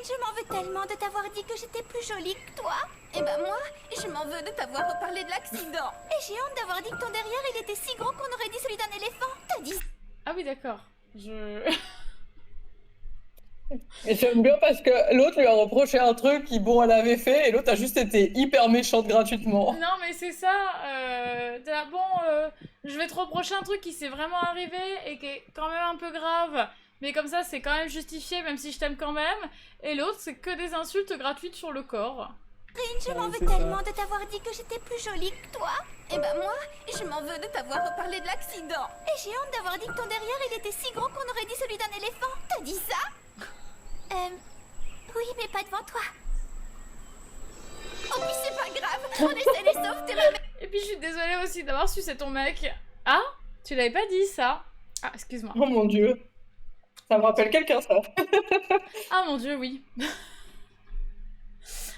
je m'en veux tellement de t'avoir dit que j'étais plus jolie que toi. Et bah moi, je m'en veux de t'avoir reparlé de l'accident. Et j'ai honte d'avoir dit que ton derrière il était si gros qu'on aurait dit celui d'un éléphant. T'as dit... Ah oui, d'accord. Et j'aime bien parce que l'autre lui a reproché un truc qui, bon, elle avait fait, et l'autre a juste été hyper méchante gratuitement. Non, mais c'est ça. T'es là, bon, je vais te reprocher un truc qui s'est vraiment arrivé et qui est quand même un peu grave. Mais comme ça, c'est quand même justifié, même si je t'aime quand même. Et l'autre, c'est que des insultes gratuites sur le corps. Rin, je m'en veux c'est ça. tellement de t'avoir dit que j'étais plus jolie que toi. Et bah moi, je m'en veux de t'avoir reparlé de l'accident. Et j'ai honte d'avoir dit que ton derrière il était si gros qu'on aurait dit celui d'un éléphant. T'as dit ça? Oui, mais pas devant toi. Oh puis c'est pas grave, on est saine et sauf, t'es ma mère. Et puis je suis désolée aussi d'avoir su c'est ton mec. Ah, tu l'avais pas dit ça. Ah, excuse-moi. Oh mon dieu. Ça me rappelle quelqu'un, ça. Ah mon dieu, oui.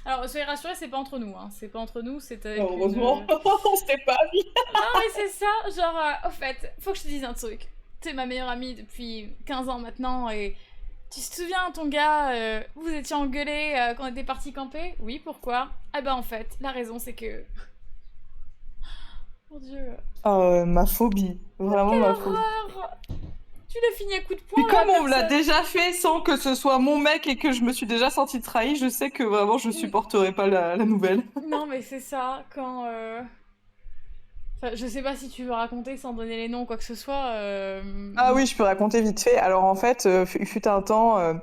Alors, soyez rassurés, c'est pas entre nous, hein. C'est pas entre nous, c'est avec Heureusement, on s'était pas vu. Non, mais c'est ça, genre, au fait, faut que je te dise un truc. T'es ma meilleure amie depuis 15 ans maintenant, et tu te souviens, ton gars, vous étiez engueulés quand on était partis camper? Oui, pourquoi? Ah bah en fait, la raison c'est que... Mon dieu... Ma phobie. Vraiment Quelle ma phobie. horreur! Tu l'as fini à coups de Puis poing, comme la on me l'a personne. déjà fait sans que ce soit mon mec et que je me suis déjà sentie trahie, je sais que vraiment je supporterai pas la nouvelle. Non, mais c'est ça, quand... Enfin, je sais pas si tu veux raconter sans donner les noms ou quoi que ce soit. Ah oui, je peux raconter vite fait. Alors en fait, fut un temps,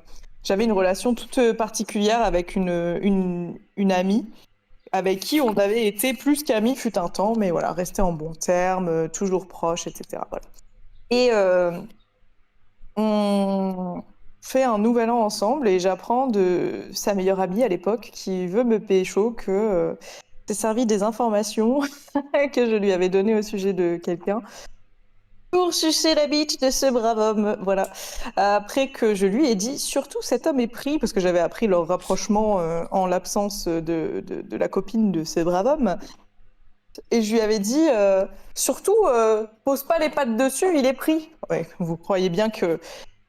j'avais une relation toute particulière avec une amie avec qui on avait été plus qu'amis fut un temps, mais voilà, resté en bons termes, toujours proches, etc. Voilà. Et on fait un nouvel an ensemble et j'apprends de sa meilleure amie à l'époque qui veut me pécho que s'est servi des informations que je lui avais données au sujet de quelqu'un pour sucer la bite de ce brave homme. Voilà. Après que je lui ai dit, surtout cet homme est pris, parce que j'avais appris leur rapprochement en l'absence de la copine de ce brave homme. Et je lui avais dit, surtout, pose pas les pattes dessus, il est pris. Ouais, vous croyez bien que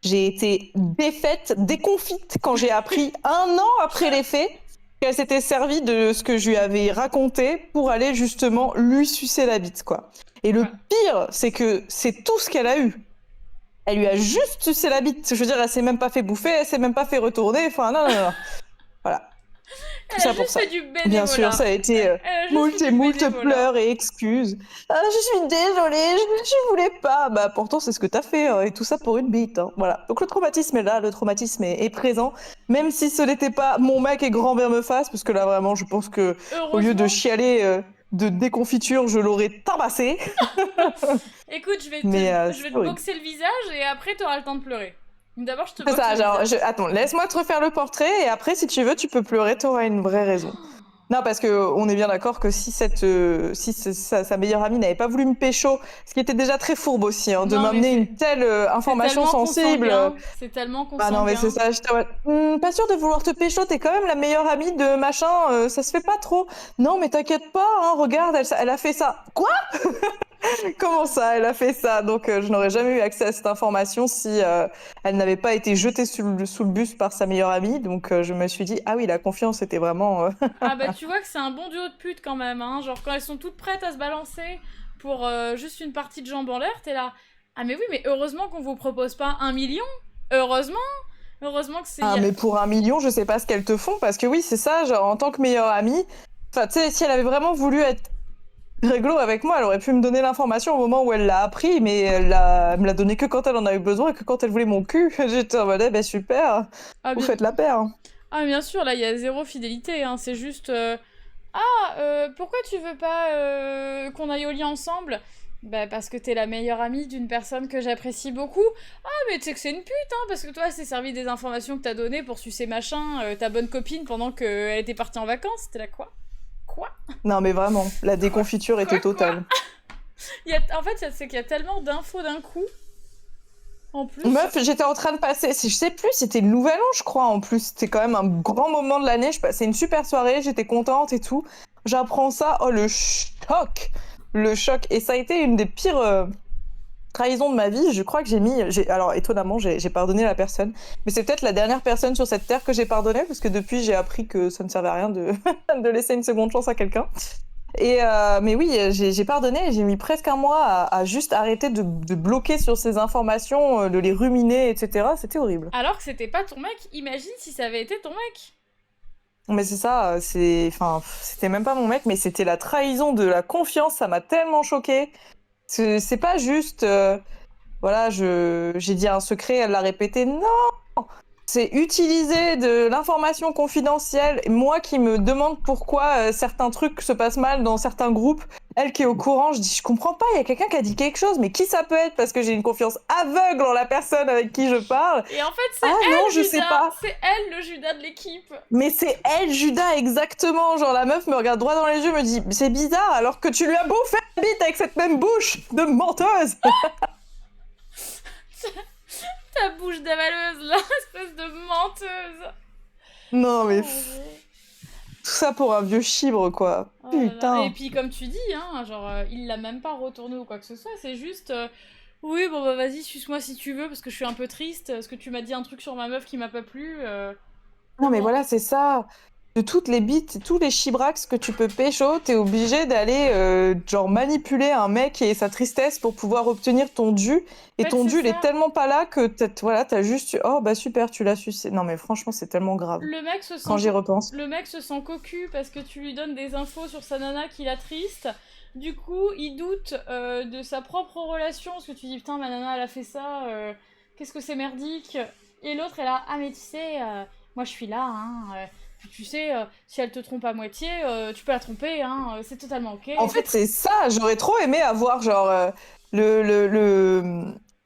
j'ai été défaite, déconfite quand j'ai appris un an après les faits qu'elle s'était servie de ce que je lui avais raconté pour aller justement lui sucer la bite, quoi. Et le pire, c'est que c'est tout ce qu'elle a eu. Elle lui a juste sucé la bite. Je veux dire, elle s'est même pas fait bouffer, elle s'est même pas fait retourner. Enfin, non, non, non. Voilà. Tout Elle ça a pour juste ça. fait du bénévolat. Bien sûr, ça a été Elle a juste moult fait et du moult bénévolat. pleurs et excuses. Ah, je suis désolée, je voulais pas. Bah, pourtant, c'est ce que t'as fait, hein, et tout ça pour une bite. Hein. Voilà. Donc, le traumatisme est là, le traumatisme est présent, même si ce n'était pas mon mec et grand vers me face, parce que là, vraiment, je pense que au lieu de Heureusement. chialer de déconfiture, je l'aurais tabassé. Écoute, je vais c'est te horrible. boxer le visage et après t'auras le temps de pleurer. D'abord, je te C'est boxe ça, le genre, visage. attends, laisse-moi te refaire le portrait, et après, si tu veux, tu peux pleurer, t'auras une vraie raison. Non, parce que on est bien d'accord que si sa meilleure amie n'avait pas voulu me pécho, ce qui était déjà très fourbe aussi, hein, de Non, mais m'amener c'est- une telle C'est information tellement sensible. consanguin. C'est tellement Bah non, mais c'est consanguin. ça, j'étais en mode, pas sûre de vouloir te pécho, t'es quand même la meilleure amie de machin, ça se fait pas trop. Non, mais t'inquiète pas, hein, regarde, elle a fait ça. Quoi? Comment ça, elle a fait ça? Donc, je n'aurais jamais eu accès à cette information si elle n'avait pas été jetée sous le bus par sa meilleure amie. Donc, je me suis dit, ah oui, la confiance était vraiment. Ah bah tu vois que c'est un bon duo de putes quand même, hein. Genre quand elles sont toutes prêtes à se balancer pour juste une partie de jambes en l'air, t'es là. Ah mais oui, mais heureusement qu'on vous propose pas 1 million. Heureusement. Heureusement que c'est... Ah, mais pour 1 million, je sais pas ce qu'elles te font, parce que oui, c'est ça, genre, en tant que meilleure amie, enfin, tu sais, si elle avait vraiment voulu être réglo avec moi, elle aurait pu me donner l'information au moment où elle l'a appris, mais elle me l'a donné que quand elle en a eu besoin et que quand elle voulait mon cul. J'étais en mode, eh ben super, Ah vous bien... faites la paire. Hein. ah, bien sûr, là il y a zéro fidélité, hein. C'est juste... pourquoi tu veux pas qu'on aille au lit ensemble? Bah parce que t'es la meilleure amie d'une personne que j'apprécie beaucoup. Ah mais tu sais que c'est une pute, hein, parce que toi elle s'est servi des informations que t'as données pour sucer machin, ta bonne copine pendant qu'elle était partie en vacances. T'es là quoi? Quoi? Non, mais vraiment, la déconfiture était Quoi totale. En fait, c'est qu'il y a tellement d'infos d'un coup. En plus. Meuf, j'étais en train de passer, je sais plus, c'était le Nouvel An, je crois, en plus. C'était quand même un grand moment de l'année. Je passais une super soirée, j'étais contente et tout. J'apprends ça, oh le choc! Le choc. Et ça a été une des pires trahison de ma vie, je crois que alors étonnamment, j'ai pardonné la personne, mais c'est peut-être la dernière personne sur cette terre que j'ai pardonné, parce que depuis, j'ai appris que ça ne servait à rien de, de laisser une seconde chance à quelqu'un. Mais oui, j'ai pardonné, et j'ai mis presque un mois à juste arrêter de bloquer sur ces informations, de les ruminer, etc. C'était horrible. Alors que c'était pas ton mec, imagine si ça avait été ton mec. Mais c'est ça, c'était même pas mon mec, mais c'était la trahison de la confiance, ça m'a tellement choquée. C'est pas juste, voilà, j'ai dit un secret, elle l'a répété. Non! C'est utiliser de l'information confidentielle. Moi qui me demande pourquoi certains trucs se passent mal dans certains groupes, elle qui est au courant, je dis, je comprends pas, il y a quelqu'un qui a dit quelque chose, mais qui ça peut être? Parce que j'ai une confiance aveugle en la personne avec qui je parle. Et en fait, c'est Ah elle, non, je Judas. sais pas. C'est elle, le Judas de l'équipe. Mais c'est elle, Judas, exactement. Genre, la meuf me regarde droit dans les yeux, me dit, c'est bizarre, alors que tu lui as beau faire la bite avec cette même bouche de menteuse. Ta bouche d'avaleuse, là, espèce de menteuse. Non, mais Oh, tout ça pour un vieux chibre, quoi. oh là là. Putain. Et puis, comme tu dis, hein, genre, il l'a même pas retourné ou quoi que ce soit, c'est juste... oui, bon bah vas-y, suce-moi si tu veux, parce que je suis un peu triste, parce que tu m'as dit un truc sur ma meuf qui m'a pas plu. Non, mais Bon. voilà, c'est ça. De toutes les bites, tous les chibrax que tu peux pécho, t'es obligé d'aller genre manipuler un mec et sa tristesse pour pouvoir obtenir ton dû. Et En fait, ton c'est dû, il ça. est tellement pas là que t'as juste... Oh, bah super, tu l'as sucé. Non, mais franchement, c'est tellement grave. Le mec se Quand sent j'y repense. Le mec se sent cocu parce que tu lui donnes des infos sur sa nana qui la triste. Du coup, il doute de sa propre relation parce que tu dis putain, ma nana elle a fait ça, qu'est-ce que c'est merdique. Et l'autre est là, ah mais tu sais, moi je suis là, hein. Puis tu sais, si elle te trompe à moitié, tu peux la tromper, hein, c'est totalement ok. En fait, c'est ça. J'aurais trop aimé avoir genre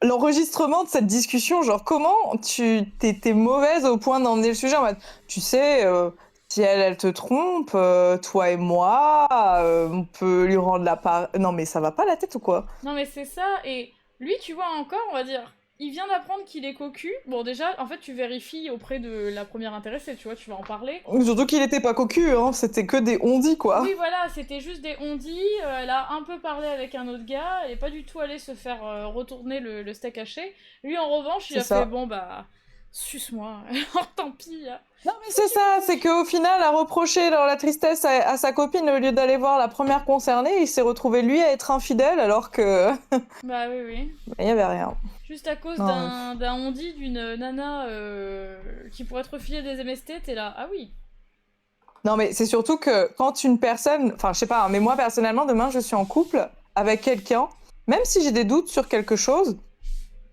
l'enregistrement de cette discussion. Genre, comment t'es mauvaise au point d'emmener le sujet en mode, tu sais, si elle te trompe, toi et moi, on peut lui rendre la part. Non, mais ça va pas la tête ou quoi? Non mais c'est ça, et lui tu vois encore, on va dire, il vient d'apprendre qu'il est cocu. Bon déjà, en fait tu vérifies auprès de la première intéressée, tu vois, tu vas en parler. Surtout qu'il était pas cocu, hein. C'était que des ondits, quoi. Oui voilà, c'était juste des on-dit, elle a un peu parlé avec un autre gars, elle est pas du tout allée se faire retourner le steak haché. Lui en revanche, il C'est a ça. fait bon bah, suce-moi, alors tant pis. Hein. Non, mais c'est ça, c'est qu'au final, à reprocher la tristesse à sa copine, au lieu d'aller voir la première concernée, il s'est retrouvé lui à être infidèle alors que Bah oui oui. il y avait rien. Juste à cause Non, d'un on-dit d'une nana qui pourrait te refiler des MST, t'es là, ah oui. Non, mais c'est surtout que quand une personne, enfin, je sais pas, hein, mais moi personnellement, demain, je suis en couple avec quelqu'un, même si j'ai des doutes sur quelque chose,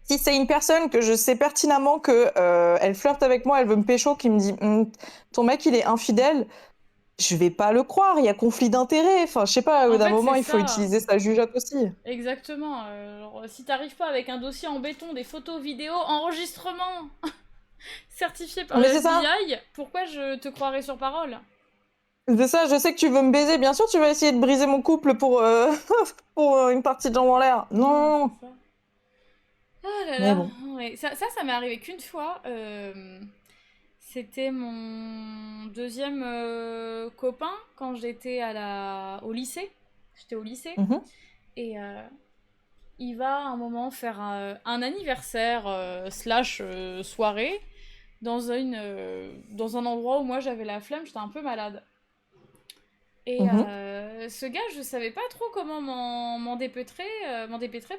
si c'est une personne que je sais pertinemment que elle flirte avec moi, elle veut me pécho, qui me dit ton mec il est infidèle, je vais pas le croire, il y a conflit d'intérêts. Enfin, je sais pas, au bout En d'un fait, moment, c'est il faut ça. utiliser sa jugeote aussi. Exactement. Alors, si t'arrives pas avec un dossier en béton, des photos, vidéos, enregistrement certifié par Mais le c'est ça. FBI, pourquoi je te croirais sur parole? C'est ça, je sais que tu veux me baiser, bien sûr, tu vas essayer de briser mon couple pour, pour une partie de jambes en l'air. Non. C'est ça. Ah là Mais là. bon. Ouais. Ça m'est arrivé qu'une fois. C'était mon deuxième copain quand j'étais au lycée. J'étais au lycée. Mhm. Et il va à un moment faire un anniversaire slash soirée dans un endroit où moi j'avais la flemme, j'étais un peu malade. Et Mhm. ce gars, je savais pas trop comment m'en dépêtrer,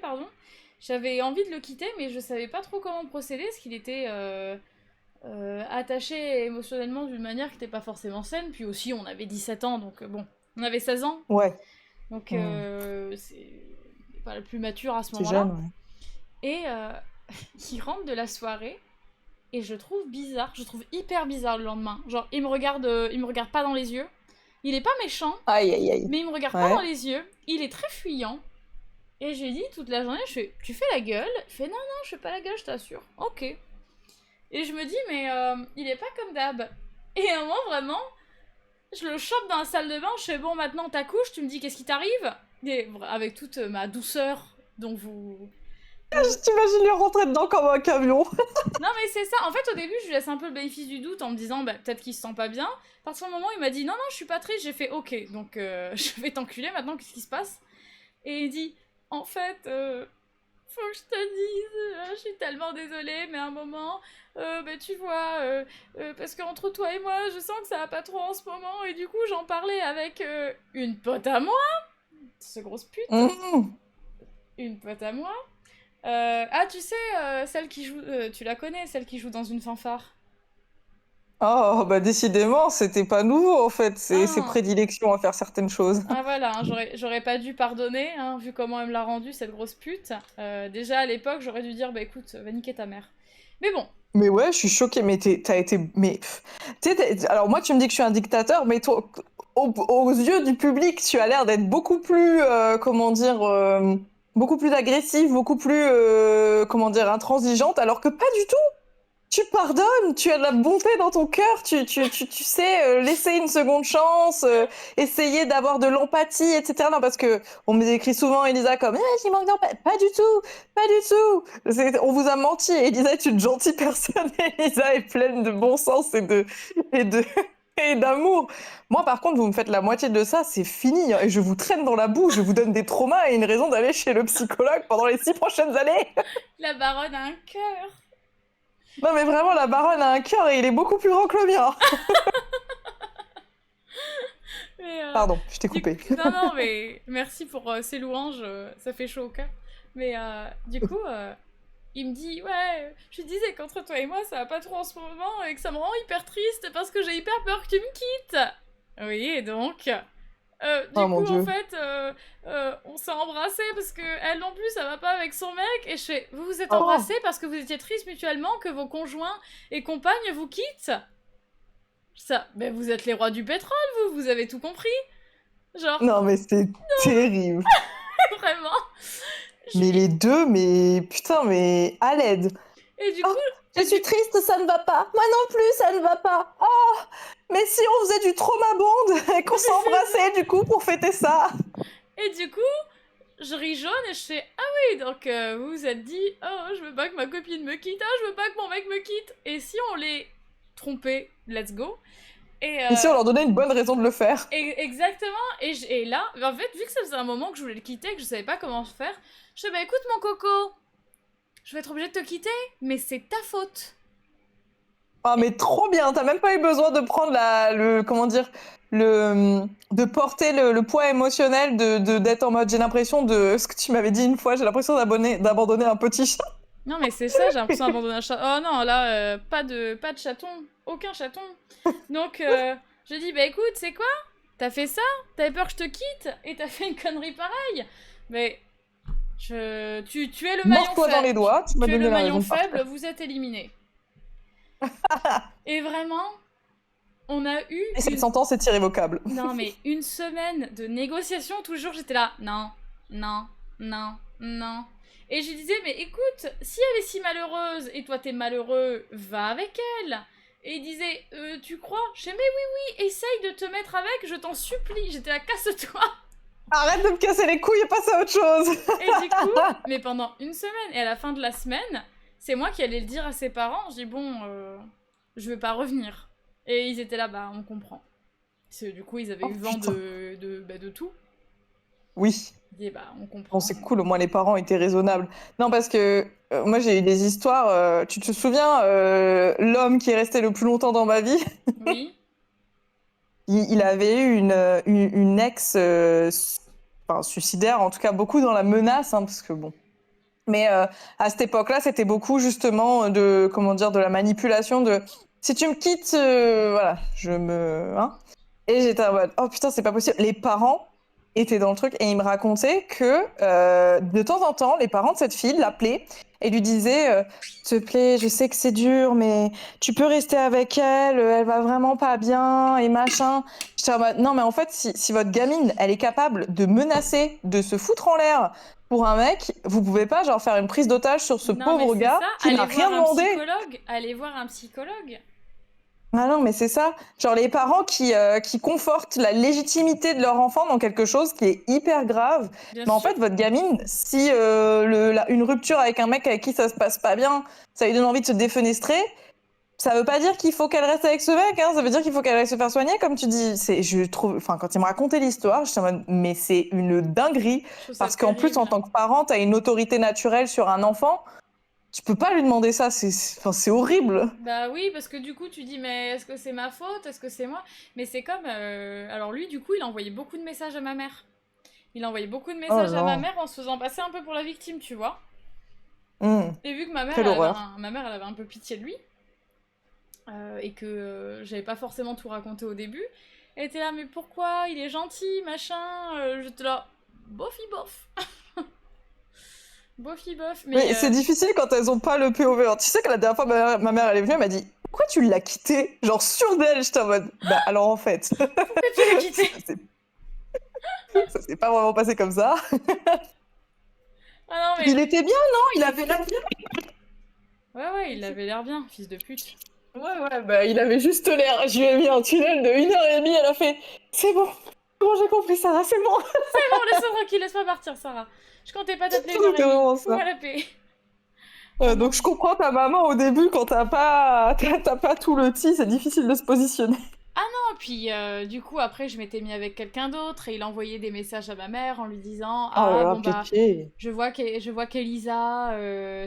pardon. J'avais envie de le quitter, mais je savais pas trop comment procéder, parce qu'il était attaché émotionnellement d'une manière qui n'était pas forcément saine. Puis aussi, on avait 17 ans, donc bon, on avait 16 ans, Ouais, donc Mhm. c'est pas le plus mature à ce c'est moment-là. jeune, ouais. Et il rentre de la soirée, et je trouve bizarre, je trouve hyper bizarre le lendemain. Genre, il me regarde pas dans les yeux. Il est pas méchant, Aïe, aïe, aïe. mais il me regarde pas Ouais. dans les yeux. Il est très fuyant. Et j'ai dit toute la journée, je fais, tu fais la gueule? Il fait, non, non, je fais pas la gueule, je t'assure. Ok. Et je me dis, mais il est pas comme d'hab. Et à un moment, vraiment, je le chope dans la salle de bain, je fais, bon, maintenant t'accouches, tu me dis qu'est-ce qui t'arrive? Et avec toute ma douceur dont vous... Je t'imagine lui rentrer dedans comme un camion. Non mais c'est ça, en fait au début je lui laisse un peu le bénéfice du doute en me disant bah, peut-être qu'il se sent pas bien. À partir du moment où il m'a dit non non je suis pas triste, j'ai fait ok donc je vais t'enculer maintenant, qu'est-ce qui se passe? Et il dit en fait faut que je te dise, je suis tellement désolée, mais à un moment, bah, tu vois, parce qu'entre toi et moi, je sens que ça va pas trop en ce moment, et du coup, j'en parlais avec une pote à moi, ce grosse pute, Mmh. une pote à moi. Ah, tu sais, celle qui joue, tu la connais, celle qui joue dans une fanfare. Oh, bah décidément, c'était pas nouveau en fait, ses Ah, prédilections à faire certaines choses. ah voilà, hein, j'aurais pas dû pardonner, hein, vu comment elle me l'a rendu, cette grosse pute. Déjà, à l'époque, j'aurais dû dire, bah écoute, va niquer ta mère. Mais bon, Mais ouais, je suis choquée, mais t'as été... Mais... Alors moi, tu me dis que je suis un dictateur, mais toi, aux yeux du public, tu as l'air d'être beaucoup plus, comment dire, beaucoup plus agressive, beaucoup plus, comment dire, intransigeante, alors que pas du tout. Tu pardonnes, tu as de la bonté dans ton cœur, tu sais laisser une seconde chance, essayer d'avoir de l'empathie, etc. Non, parce que on me décrit souvent Elisa comme j'y manque d'empathie. Pas du tout, pas du tout. On vous a menti. Elisa est une gentille personne. Elisa est pleine de bon sens et de et d'amour. Moi, par contre, vous me faites la moitié de ça, c'est fini. Et je vous traîne dans la boue, je vous donne des traumas et une raison d'aller chez le psychologue pendant les 6 prochaines années. la baronne a un cœur. Non, mais vraiment, la baronne a un cœur et il est beaucoup plus grand que le mien. Mais, Pardon, je t'ai du coupé. coup- non, non, mais merci pour ces louanges, ça fait chaud au cœur. Mais du coup, il me dit, ouais, je te disais qu'entre toi et moi, ça va pas trop en ce moment et que ça me rend hyper triste parce que j'ai hyper peur que tu me quittes. Oui, et donc, du Oh mon coup, en Dieu. fait, on s'est embrassés parce que elle non plus, ça va pas avec son mec. Et je fais, vous vous êtes Oh. embrassés parce que vous étiez tristes mutuellement que vos conjoints et compagnes vous quittent. Ça, mais vous êtes les rois du pétrole, vous avez tout compris. Genre, Non, mais c'est terrible. vraiment. Je Mais lui- les deux, mais putain, mais à l'aide. Et du Oh, coup, je suis triste, ça ne va pas. Moi non plus, ça ne va pas. Oh, mais si on faisait du trauma bond et qu'on s'embrassait du coup pour fêter ça. et du coup, je ris jaune et je fais, ah oui, donc vous vous êtes dit, oh, je veux pas que ma copine me quitte, ah, je veux pas que mon mec me quitte. Et si on les trompait, let's go. Et, Et si on leur donnait une bonne raison de le faire. exactement. Et là, en fait, vu que ça faisait un moment que je voulais le quitter, que je savais pas comment faire, je fais, bah écoute, mon coco, je vais être obligée de te quitter, mais c'est ta faute. Ah, mais trop bien. T'as même pas eu besoin de prendre comment dire, de porter le poids émotionnel d'être en mode, j'ai l'impression de ce que tu m'avais dit une fois, j'ai l'impression d'abandonner un petit chat. Non, mais c'est ça, j'ai l'impression d'abandonner un chat. Oh non, là, pas de chaton. Aucun chaton. Donc, je dis, bah écoute, c'est quoi? T'as fait ça? T'avais peur que je te quitte? Et t'as fait une connerie pareille? Mais, tu es le maillon Mords-toi dans les faible. doigts, tu m'as Tu es donné le la maillon raison de partir. faible, vous êtes éliminé. Et vraiment, on a eu Et cette sentence est irrévocable. non, mais une semaine de négociation, toujours j'étais là, non, non, non, non. Et je lui disais, mais écoute, si elle est si malheureuse et toi t'es malheureux, va avec elle. Et il disait, tu crois? Je disais, mais oui, oui, essaye de te mettre avec, je t'en supplie. J'étais là, casse-toi. Arrête de me casser les couilles et passe à autre chose. Et du coup, mais pendant une semaine, et à la fin de la semaine, c'est moi qui allais le dire à ses parents. Je dis, bon, je veux pas revenir. Et ils étaient là, bah, on comprend. Parce que du coup, ils avaient Oh, eu vent putain. de tout. Oui. Ils disaient, bah, on comprend. Bon, c'est cool, au moins les parents étaient raisonnables. Non, parce que moi j'ai eu des histoires. Tu te souviens, l'homme qui est resté le plus longtemps dans ma vie, Oui. il avait eu une ex enfin, suicidaire, en tout cas beaucoup dans la menace, hein, parce que bon. Mais à cette époque-là, c'était beaucoup justement de, comment dire, de la manipulation de si tu me quittes, voilà, hein. Et j'étais en mode, oh putain, c'est pas possible. Les parents étaient dans le truc et ils me racontaient que de temps en temps, les parents de cette fille l'appelaient et lui disaient, s'il te plaît, je sais que c'est dur, mais tu peux rester avec elle, elle va vraiment pas bien et machin. J'étais en mode, non, mais en fait, si votre gamine, elle est capable de menacer, de se foutre en l'air pour un mec, vous pouvez pas genre faire une prise d'otage sur ce Non, pauvre mais c'est gars ça. qui n'a Allez rien voir un demandé. psychologue. Allez voir un psychologue. Ah non, mais c'est ça. Genre les parents qui confortent la légitimité de leur enfant dans quelque chose qui est hyper grave. Bien Mais en sûr. fait, votre gamine, si une rupture avec un mec avec qui ça se passe pas bien, ça lui donne envie de se défenestrer, Ça veut pas dire qu'il faut qu'elle reste avec ce mec, hein. Ça veut dire qu'il faut qu'elle aille se faire soigner, comme tu dis. Je trouve, enfin, quand il me racontait l'histoire, j'étais en mode, mais c'est une dinguerie. Je trouve ça Parce qu'en plus, en terrible. tant que parent, t'as une autorité naturelle sur un enfant. Tu peux pas lui demander ça, enfin, c'est horrible. Bah oui, parce que du coup, tu dis, mais est-ce que c'est ma faute? Est-ce que c'est moi? Mais c'est comme... Alors lui, du coup, il a envoyé beaucoup de messages à ma mère. Il a envoyé beaucoup de Oh messages à ma non. mère en se faisant passer un peu pour la victime, tu vois. Hmm, Et vu que ma mère, quelle elle avait horreur. ma mère, elle avait un peu pitié de lui, et que j'avais pas forcément tout raconté au début, elle était là, mais pourquoi? Il est gentil, machin. J'étais là, bofi bof. Bofi bof. Mais Mais c'est difficile quand elles ont pas le POV. Alors, tu sais que la dernière fois, ma mère, elle est venue, elle m'a dit, pourquoi tu l'as quitté? Genre, sûr d'elle, j'étais en mode, bah, alors en fait, pourquoi tu l'as quitté? ça s'est pas vraiment passé comme ça. Ah non, mais... Il était bien, non? Il avait l'air bien. Ouais, il avait l'air bien, fils de pute. Ouais, bah, il avait juste l'air. Je lui ai mis un tunnel de 1h30, elle a fait, c'est bon, j'ai compris, Sarah, c'est bon. C'est bon, laisse-moi tranquille, laisse-moi partir, Sarah. Je comptais pas t'appeler une heure et C'était vraiment demie. ça. Fous-moi la paix. Ah non. Donc je comprends ta maman au début quand t'as pas tout le tea, c'est difficile de se positionner. Non, puis du coup, après, je m'étais mis avec quelqu'un d'autre et il envoyait des messages à ma mère en lui disant Oh là Ah, là, bon bah, pitié. je vois qu'Elisa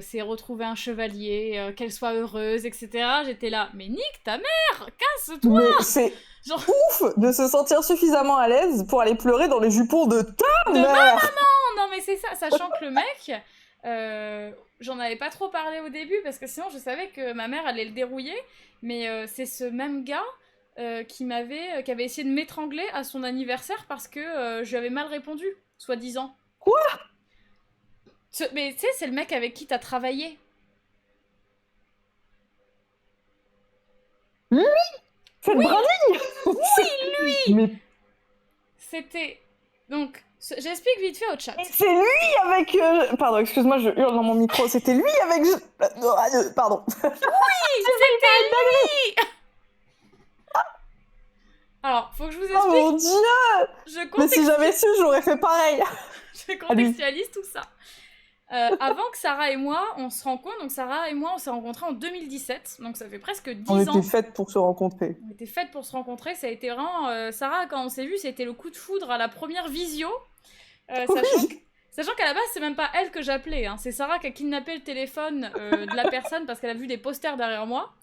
s'est retrouvée un chevalier, qu'elle soit heureuse, etc. J'étais là, mais nique ta mère, casse-toi. Mais c'est Genre, ouf de se sentir suffisamment à l'aise pour aller pleurer dans les jupons de ta de ma mère. non, mais c'est ça, sachant que le mec, j'en avais pas trop parlé au début parce que sinon je savais que ma mère allait le dérouiller, mais c'est ce même gars qui avait essayé de m'étrangler à son anniversaire parce que je lui avais mal répondu, soi-disant. Quoi? Mais tu sais, c'est le mec avec qui t'as travaillé. Lui? C'est le brindille. Oui, lui. Mais C'était... Donc, j'explique vite fait au chat. c'est lui avec... Pardon, excuse-moi, je hurle dans mon micro. C'était lui avec... Pardon. C'était lui. Alors, faut que je vous Oh explique. mon dieu. Je Mais si j'avais su, j'aurais fait pareil. Je contextualise tout ça. Avant que Sarah et moi, on se rencontre, donc Sarah et moi, on s'est rencontrés en 2017, donc ça fait presque 10 On ans. était faites pour se rencontrer. On était faites pour se rencontrer, ça a été vraiment... Sarah, quand on s'est vu, c'était le coup de foudre à la première visio, sachant qu'à la base, c'est même pas elle que j'appelais, hein. C'est Sarah qui a kidnappé le téléphone de la personne parce qu'elle a vu des posters derrière moi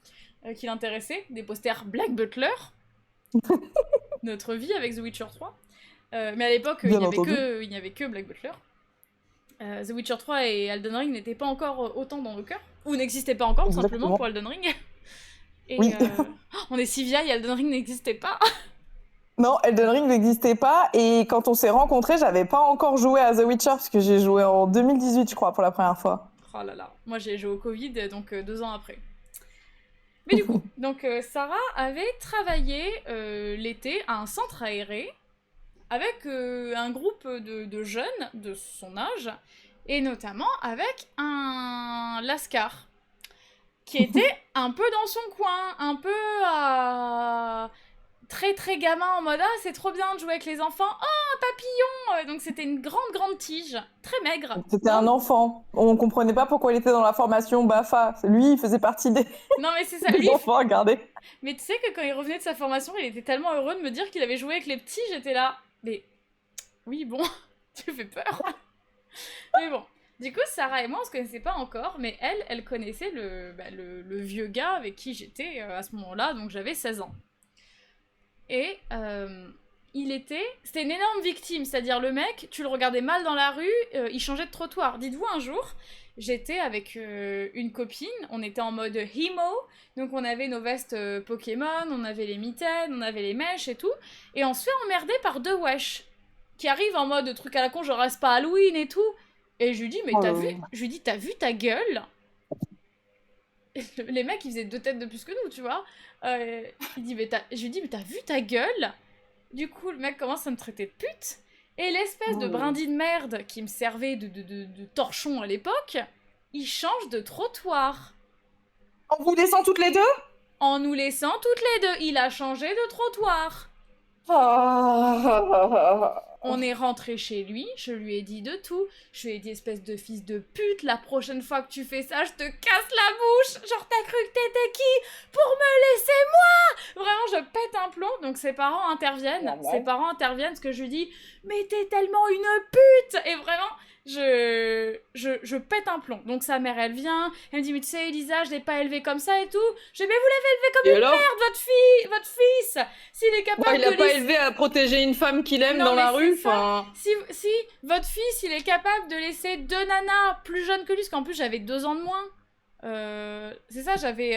qui l'intéressaient, des posters Black Butler, notre vie avec The Witcher 3. Mais à l'époque, il Bien n'y entendu. avait que Black Butler. The Witcher 3 et Elden Ring n'étaient pas encore autant dans nos cœurs, ou n'existaient pas encore, tout simplement, Exactement. pour Elden Ring. Et Oui. on est si vieille, Elden Ring n'existait pas. Non, Elden Ring n'existait pas, et quand on s'est rencontrés, j'avais pas encore joué à The Witcher, parce que j'ai joué en 2018, je crois, pour la première fois. Oh là là, moi j'ai joué au Covid, donc 2 ans après. Mais du coup, donc Sarah avait travaillé l'été à un centre aéré avec un groupe de jeunes de son âge, et notamment avec un Lascar, qui était un peu dans son coin, un peu très très gamin en mode « Ah, c'est trop bien de jouer avec les enfants, oh, un papillon !» Donc c'était une grande tige, très maigre. C'était un enfant. On comprenait pas pourquoi il était dans la formation BAFA. Lui, il faisait partie des, Non mais c'est ça, des lui, enfants à garder. mais tu sais que quand il revenait de sa formation, il était tellement heureux de me dire qu'il avait joué avec les petits, j'étais là, mais oui bon, tu fais peur. Mais bon, du coup Sarah et moi on se connaissait pas encore, mais elle connaissait le vieux gars avec qui j'étais à ce moment-là, donc j'avais 16 ans. Et c'était une énorme victime, c'est-à-dire le mec, tu le regardais mal dans la rue, il changeait de trottoir. Dites-vous un jour, j'étais avec une copine, on était en mode Himo, donc on avait nos vestes Pokémon, on avait les mitaines, on avait les mèches et tout, et on se fait emmerder par 2 wesh, qui arrivent en mode truc à la con, genre reste pas Halloween et tout. Et je lui dis, mais Oh t'as là vu, là. je lui dis, t'as vu ta gueule? Les mecs, ils faisaient 2 têtes de plus que nous, tu vois. Je lui dis, mais t'as vu ta gueule? Du coup, le mec commence à me traiter de pute. Et l'espèce de Oh. brindille de merde qui me servait de torchon à l'époque, il change de trottoir. En vous laissant toutes les deux? En nous laissant toutes les deux, il a changé de trottoir. Ah. On est rentré chez lui, je lui ai dit de tout. Je lui ai dit, espèce de fils de pute, la prochaine fois que tu fais ça, je te casse la bouche. Genre, t'as cru que t'étais qui pour me laisser moi? Vraiment, je pète un plomb. Donc, ses parents interviennent. Normal. Ses parents interviennent parce que je lui dis, mais t'es tellement une pute. Et vraiment, je pète un plomb. Donc, sa mère, elle vient. Elle me dit, mais tu sais, Elisa, je l'ai pas élevée comme ça et tout. Je dis, mais vous l'avez élevée comme Et une alors? merde, votre fils. S'il est capable Il a de pas laisser... élevé à protéger une femme qu'il aime Non, dans mais la c'est rue, ça. enfin... Si votre fils, il est capable de laisser 2 nanas plus jeunes que lui, parce qu'en plus j'avais 2 ans de moins. C'est ça, j'avais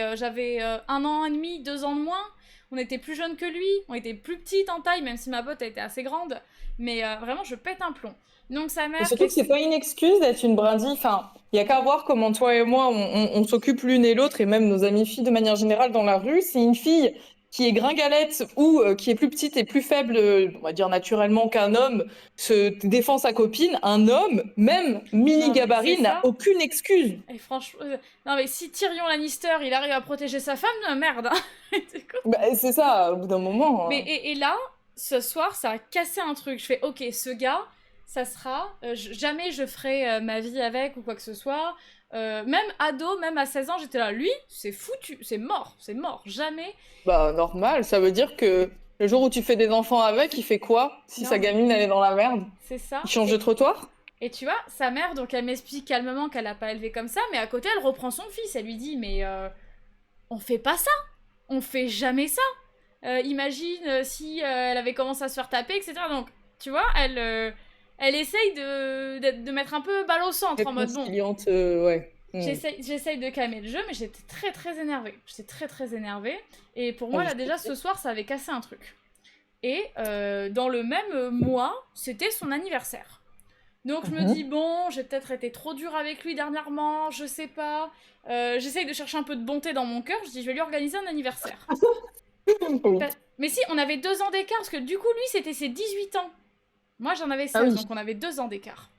1 an et demi, 2 ans de moins. On était plus jeunes que lui, on était plus petites en taille, même si ma botte était assez grande. Mais vraiment, je pète un plomb. Donc sa mère... Et surtout que c'est pas une excuse d'être une brindille. Enfin, il y a qu'à voir comment toi et moi, on s'occupe l'une et l'autre, et même nos amies filles de manière générale dans la rue. C'est une fille qui est gringalette ou qui est plus petite et plus faible, on va dire naturellement qu'un homme, se défend sa copine. Un homme, même mini Non, mais gabarit, c'est n'a ça. aucune excuse. Et franchement... non mais si Tyrion Lannister, il arrive à protéger sa femme, merde hein. C'est quoi? Bah, c'est ça, au bout d'un moment. Mais et là, ce soir, ça a cassé un truc. Je fais, ok, ce gars, ça sera... jamais je ferai ma vie avec ou quoi que ce soit. Même ado, même à 16 ans, j'étais là. Lui, c'est foutu, c'est mort, jamais. Bah, normal. Ça veut dire que le jour où tu fais des enfants avec, il fait quoi? Si Non, sa gamine, elle est dans la merde? c'est ça. Il change de trottoir? Et tu vois, sa mère, donc elle m'explique calmement qu'elle l'a pas élevé comme ça, mais à côté, elle reprend son fils. Elle lui dit, mais on fait pas ça. On fait jamais ça. Imagine si elle avait commencé à se faire taper, etc. Donc, tu vois, elle essaye de mettre un peu balle au centre, en mode bon. Réconciliante, ouais. J'essaye de calmer le jeu, mais j'étais très très énervée. J'étais très très énervée. Et pour moi, là, déjà, ce soir, ça avait cassé un truc. Et dans le même mois, c'était son anniversaire. Donc je me dis, bon, j'ai peut-être été trop dure avec lui dernièrement, je sais pas. J'essaye de chercher un peu de bonté dans mon cœur, je dis, je vais lui organiser un anniversaire. Oui. Mais si, on avait 2 ans d'écart, parce que du coup, lui, c'était ses 18 ans. Moi, j'en avais 16, Ah oui. donc on avait 2 ans d'écart.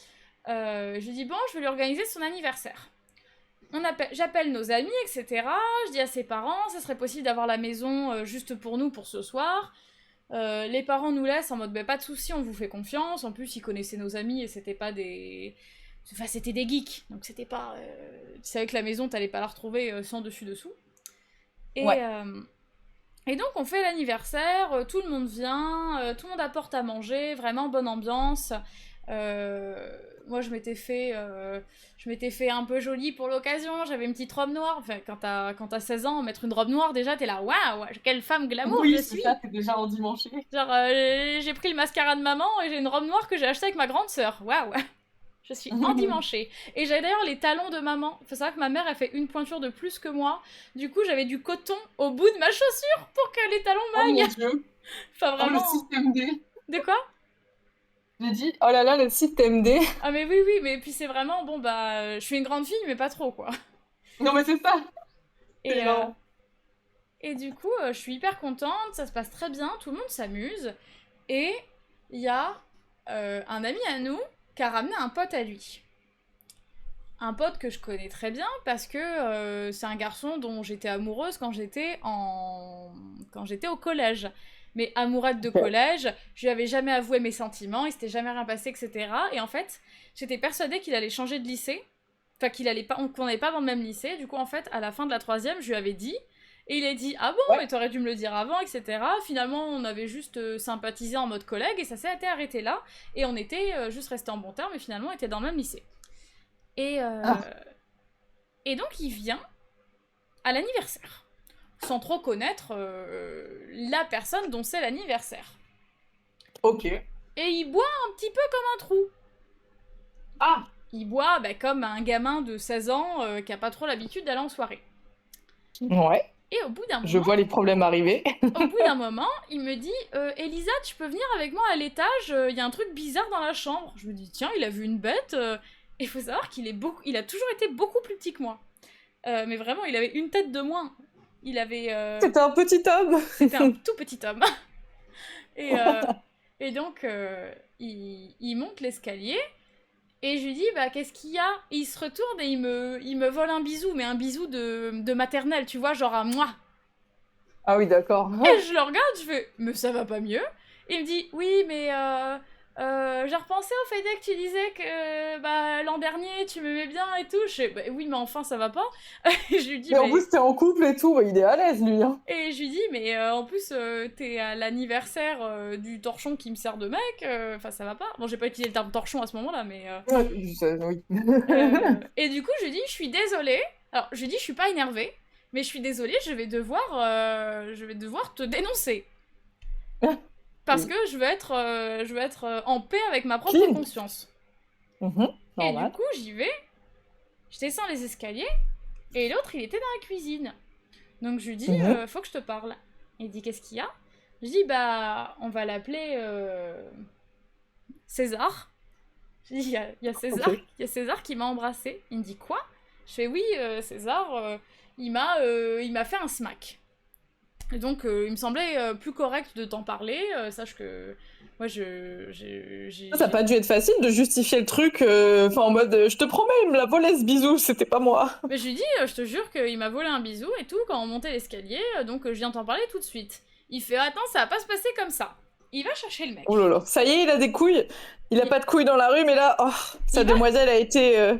Je lui dis, bon, je vais lui organiser son anniversaire. J'appelle nos amis, etc. Je dis à ses parents, ça serait possible d'avoir la maison juste pour nous pour ce soir. Les parents nous laissent en mode, bah, pas de soucis, on vous fait confiance. En plus, ils connaissaient nos amis et c'était pas des... Enfin, c'était des geeks, donc c'était pas... Tu savais que la maison, t'allais pas la retrouver sans dessus-dessous. Et, Ouais. et donc, on fait l'anniversaire, tout le monde vient, tout le monde apporte à manger, vraiment bonne ambiance. Moi, je m'étais fait un peu jolie pour l'occasion, j'avais une petite robe noire. Enfin, quand t'as 16 ans, mettre une robe noire, déjà, t'es là, waouh, quelle femme glamour je suis. ça, c'est déjà endimanché. Genre, j'ai pris le mascara de maman et j'ai une robe noire que j'ai achetée avec ma grande sœur. Waouh, je suis endimanchée. Et j'avais d'ailleurs les talons de maman. Faut savoir que ma mère a fait une pointure de plus que moi. Du coup, j'avais du coton au bout de ma chaussure pour que les talons Oh m'aillent. mon Dieu. Enfin, Oh, le vraiment. système D. De quoi? J'ai dit, oh là là, le système D. Ah, mais oui, mais puis c'est vraiment, bon, bah, je suis une grande fille, mais pas trop, quoi. Non, mais c'est ça. Et, C'est marrant. et du coup, je suis hyper contente, ça se passe très bien, tout le monde s'amuse. Et il y a un ami à nous qui a ramené un pote à lui. Un pote que je connais très bien parce que c'est un garçon dont j'étais amoureuse quand j'étais au collège. Mais amourette de collège, je lui avais jamais avoué mes sentiments, il s'était jamais rien passé, etc. Et en fait, j'étais persuadée qu'il allait changer de lycée. Enfin, qu'on n'allait pas dans le même lycée. Du coup, en fait, à la fin de la 3e, je lui avais dit. Et il a dit, ah bon, mais t'aurais dû me le dire avant, etc. Finalement, on avait juste sympathisé en mode collègue et ça s'est arrêté là. Et on était juste restés en bon terme, mais finalement, on était dans le même lycée. Et donc, il vient à l'anniversaire, sans trop connaître la personne dont c'est l'anniversaire. Ok. Et il boit un petit peu comme un trou. Ah. Il boit comme un gamin de 16 ans qui a pas trop l'habitude d'aller en soirée. Ouais. Et au bout d'un moment... Je vois les problèmes arriver. Au bout d'un moment, il me dit Elisa, tu peux venir avec moi à l'étage, il y a un truc bizarre dans la chambre. Je me dis, tiens, il a vu une bête. Et il faut savoir qu'il a toujours été beaucoup plus petit que moi. Mais vraiment, il avait une tête de moins. Il avait... C'était un petit homme. C'était un tout petit homme. Et donc, il monte l'escalier. Et je lui dis, bah, qu'est-ce qu'il y a? Et il se retourne et il me vole un bisou, mais un bisou de maternelle, tu vois, genre à moi. Ah oui, d'accord. Et je le regarde, je fais, mais ça va pas mieux? Et il me dit, oui, mais J'ai repensé au fait que tu disais que bah, l'an dernier tu m'aimais bien et tout. Je fais, bah, oui, mais enfin ça va pas. Et je lui dis, Mais en mais... plus, t'es en couple et tout, il est à l'aise, lui. Hein. Et je lui dis, mais en plus, t'es à l'anniversaire du torchon qui me sert de mec. Enfin, ça va pas. Bon, j'ai pas utilisé le terme torchon à ce moment-là, mais. Ouais, oui. Et du coup, je lui dis, je suis désolée. Alors, je lui dis, je suis pas énervée, mais je suis désolée, je vais devoir te dénoncer. Parce Oui. que je veux être en paix avec ma propre Clean. conscience. Mhm, Et du normal. coup, j'y vais, je descends les escaliers, et l'autre, il était dans la cuisine. Donc je lui dis, Mhm. faut que je te parle. Il dit, qu'est-ce qu'il y a? Je dis, bah, on va l'appeler César. Je dis, il y a César, Ok. il y a César qui m'a embrassé. Il me dit, quoi? Je fais, oui, César, il m'a fait un smack. Et donc, il me semblait plus correct de t'en parler. Sache que moi, Ça n'a pas dû être facile de justifier le truc, en mode je te promets, il me l'a volé ce bisou, c'était pas moi. Mais je lui dis, je te jure qu'il m'a volé un bisou et tout quand on montait l'escalier, donc je viens t'en parler tout de suite. Il fait, attends, ça va pas se passer comme ça. Il va chercher le mec. Oh là là, ça y est, il a des couilles. Il a pas de couilles dans la rue, mais là, sa demoiselle a été.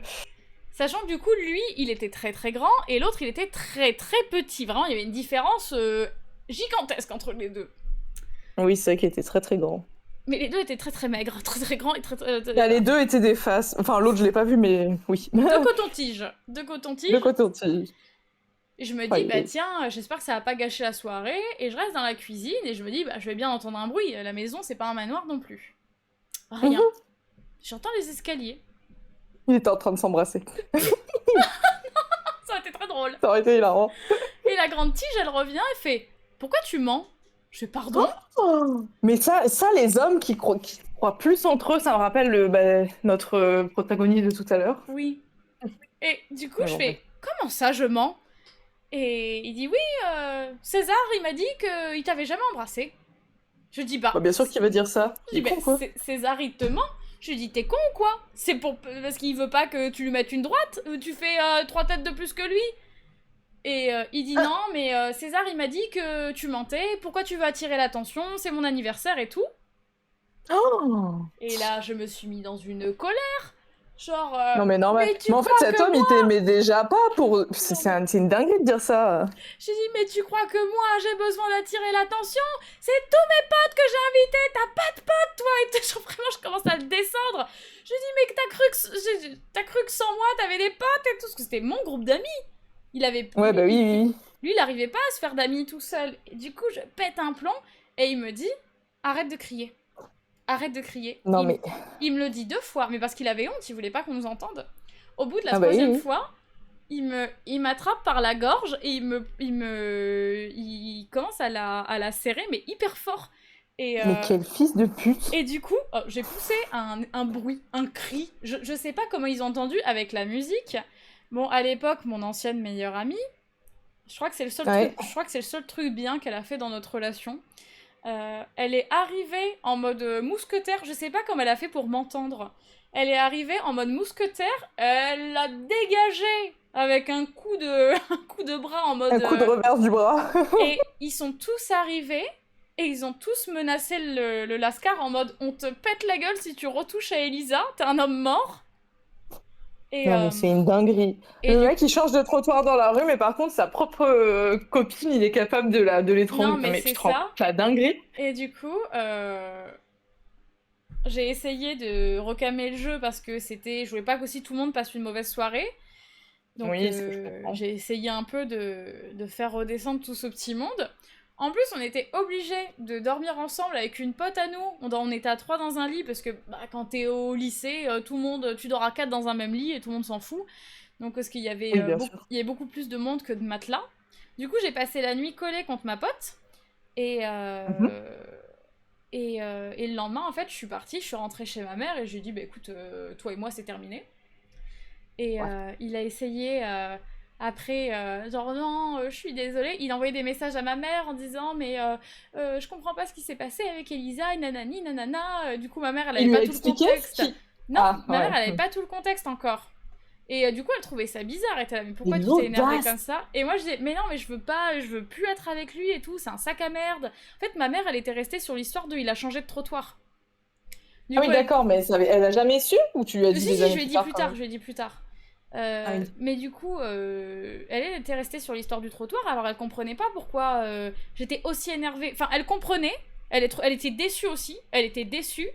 Sachant que du coup, lui, il était très très grand et l'autre, il était très très petit. Vraiment, il y avait une différence gigantesque entre les deux. Oui, c'est vrai qu'il était très très grand. Mais les deux étaient très très maigres, très très grands et très très... Là, les deux étaient des faces. Enfin, l'autre, je l'ai pas vu, mais oui. De coton-tige. De coton-tige. De coton-tige. Et je me dis, Ouais, bah oui. tiens, j'espère que ça va pas gâcher la soirée. Et je reste dans la cuisine et je me dis, bah je vais bien entendre un bruit. La maison, c'est pas un manoir non plus. Rien. Mhm. J'entends les escaliers. Il était en train de s'embrasser. Ça aurait été très drôle. Ça aurait été hilarant. Et la grande tige, elle revient et fait, pourquoi tu mens? Je fais, pardon? Mais ça, les hommes qui croient plus entre eux, ça me rappelle notre protagoniste de tout à l'heure. Oui. Et du coup, Ouais, je en fais, fait. comment ça, je mens? Et il dit, oui, César, il m'a dit qu'il t'avait jamais embrassé. Je dis, bah, Bah, bien sûr qu'il va dire ça. je Il dis, est con, quoi. César, il te ment. Je lui dis, t'es con ou quoi? C'est parce qu'il veut pas que tu lui mettes une droite? Tu fais 3 têtes de plus que lui? Et il dit, non, mais César, il m'a dit que tu mentais. Pourquoi tu veux attirer l'attention? C'est mon anniversaire et tout. Oh Et là, je me suis mis dans une colère. Genre, non, mais normal. mais tu Mais en fait, crois cet que homme, il t'aimait déjà pas pour. C'est une dinguerie de dire ça. J'ai dit, mais tu crois que moi, j'ai besoin d'attirer l'attention? C'est tous mes potes que j'ai invités, t'as pas de potes, toi! Et genre, vraiment, je commence à le descendre. Je dis, mais t'as cru que sans moi, t'avais des potes et tout, parce que c'était mon groupe d'amis. Il avait... Ouais, bah oui. Lui, il arrivait pas à se faire d'amis tout seul. Et du coup, je pète un plomb, et il me dit, arrête de crier. Arrête de crier. Non, mais. Il me le dit 2 fois, mais parce qu'il avait honte, il voulait pas qu'on nous entende. Au bout de la Ah bah oui, 3e oui. fois, il m'attrape par la gorge et il commence à la serrer, mais hyper fort. Et, Mais quel fils de pute. et du coup, j'ai poussé un bruit, un cri. Je sais pas comment ils ont entendu avec la musique. Bon, à l'époque, mon ancienne meilleure amie, je crois que c'est le seul Ouais. truc, je crois que c'est le seul truc bien qu'elle a fait dans notre relation. Elle est arrivée en mode mousquetaire, je sais pas comment elle a fait pour m'entendre. Elle est arrivée en mode mousquetaire, elle l'a dégagé avec un coup de bras en mode... Un coup de reverse du bras. Et ils sont tous arrivés et ils ont tous menacé le Lascar en mode on te pète la gueule si tu retouches à Elisa, t'es un homme mort. Et, Non, mais c'est une dinguerie. et Le du- mec, il change de trottoir dans la rue, mais par contre, sa propre copine, il est capable de l'étrangler. Non, mais c'est tu te rends ça. compte, la dinguerie. Et du coup, j'ai essayé de recamer le jeu parce que je voulais pas qu'aussi tout le monde passe une mauvaise soirée. Donc Oui, ce que je comprends. j'ai essayé un peu de faire redescendre tout ce petit monde. En plus, on était obligés de dormir ensemble avec une pote à nous. On était à 3 dans un lit parce que quand t'es au lycée, tout le monde, tu dors à 4 dans un même lit et tout le monde s'en fout. Donc parce qu'il y avait, Oui, bien sûr. il y avait beaucoup plus de monde que de matelas. Du coup, j'ai passé la nuit collée contre ma pote. Et, et le lendemain, en fait, je suis partie, je suis rentrée chez ma mère et je lui ai dit, bah écoute, toi et moi, c'est terminé. Et il a essayé après, genre non, je suis désolée. Il a envoyé des messages à ma mère en disant, mais je comprends pas ce qui s'est passé avec Elisa, et nanani, nanana. Du coup, ma mère, elle Il avait lui a pas tout le expliqué contexte. ce qui- Non, Ah, ma mère, ouais. elle avait pas tout le contexte encore. Et du coup, elle trouvait ça bizarre. Elle était là, mais pourquoi Une tu t'es énervée audace. comme ça? Et moi, je disais, mais non, mais je veux plus être avec lui et tout, c'est un sac à merde. En fait, ma mère, elle était restée sur l'histoire de il a changé de trottoir. Du Ah coup, oui, d'accord, mais elle a jamais su ou tu lui as dit si, des si, années je lui ai plus dit tard plus quand tard, même? je lui ai dit plus tard. Ah oui. Mais du coup, elle était restée sur l'histoire du trottoir, alors elle comprenait pas pourquoi j'étais aussi énervée. Enfin, elle comprenait, elle était déçue aussi, elle était déçue.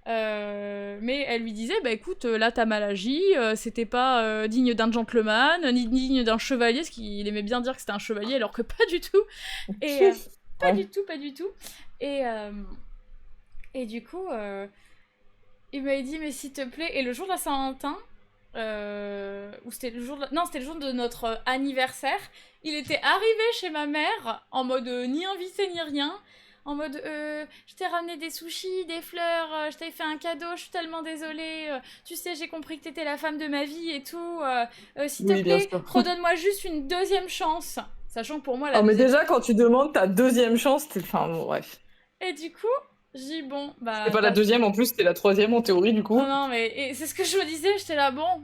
Mais elle lui disait, bah écoute, là t'as mal agi, c'était pas digne d'un gentleman, ni digne d'un chevalier, ce qu'il aimait bien dire que c'était un chevalier, alors que pas du tout. Et pas Ouais. du tout, pas du tout. Et, et du coup, il m'avait dit, mais s'il te plaît, et le jour de la Saint-Valentin, ou c'était le jour de non, c'était le jour de notre anniversaire, il était arrivé chez ma mère en mode ni invité ni rien, en mode je t'ai ramené des sushis, des fleurs, je t'avais fait un cadeau, je suis tellement désolée, tu sais, j'ai compris que t'étais la femme de ma vie et tout, s'il te Oui, bien plaît, sûr. redonne-moi juste une deuxième chance, sachant que pour moi la Oh, mais deuxième. déjà, quand tu demandes ta deuxième chance, enfin, bon, bref. Et du coup, j'ai dit bon, C'était bah pas la deuxième, en plus, c'était la troisième en théorie, du coup. non, non, mais et c'est ce que je me disais, j'étais là, bon,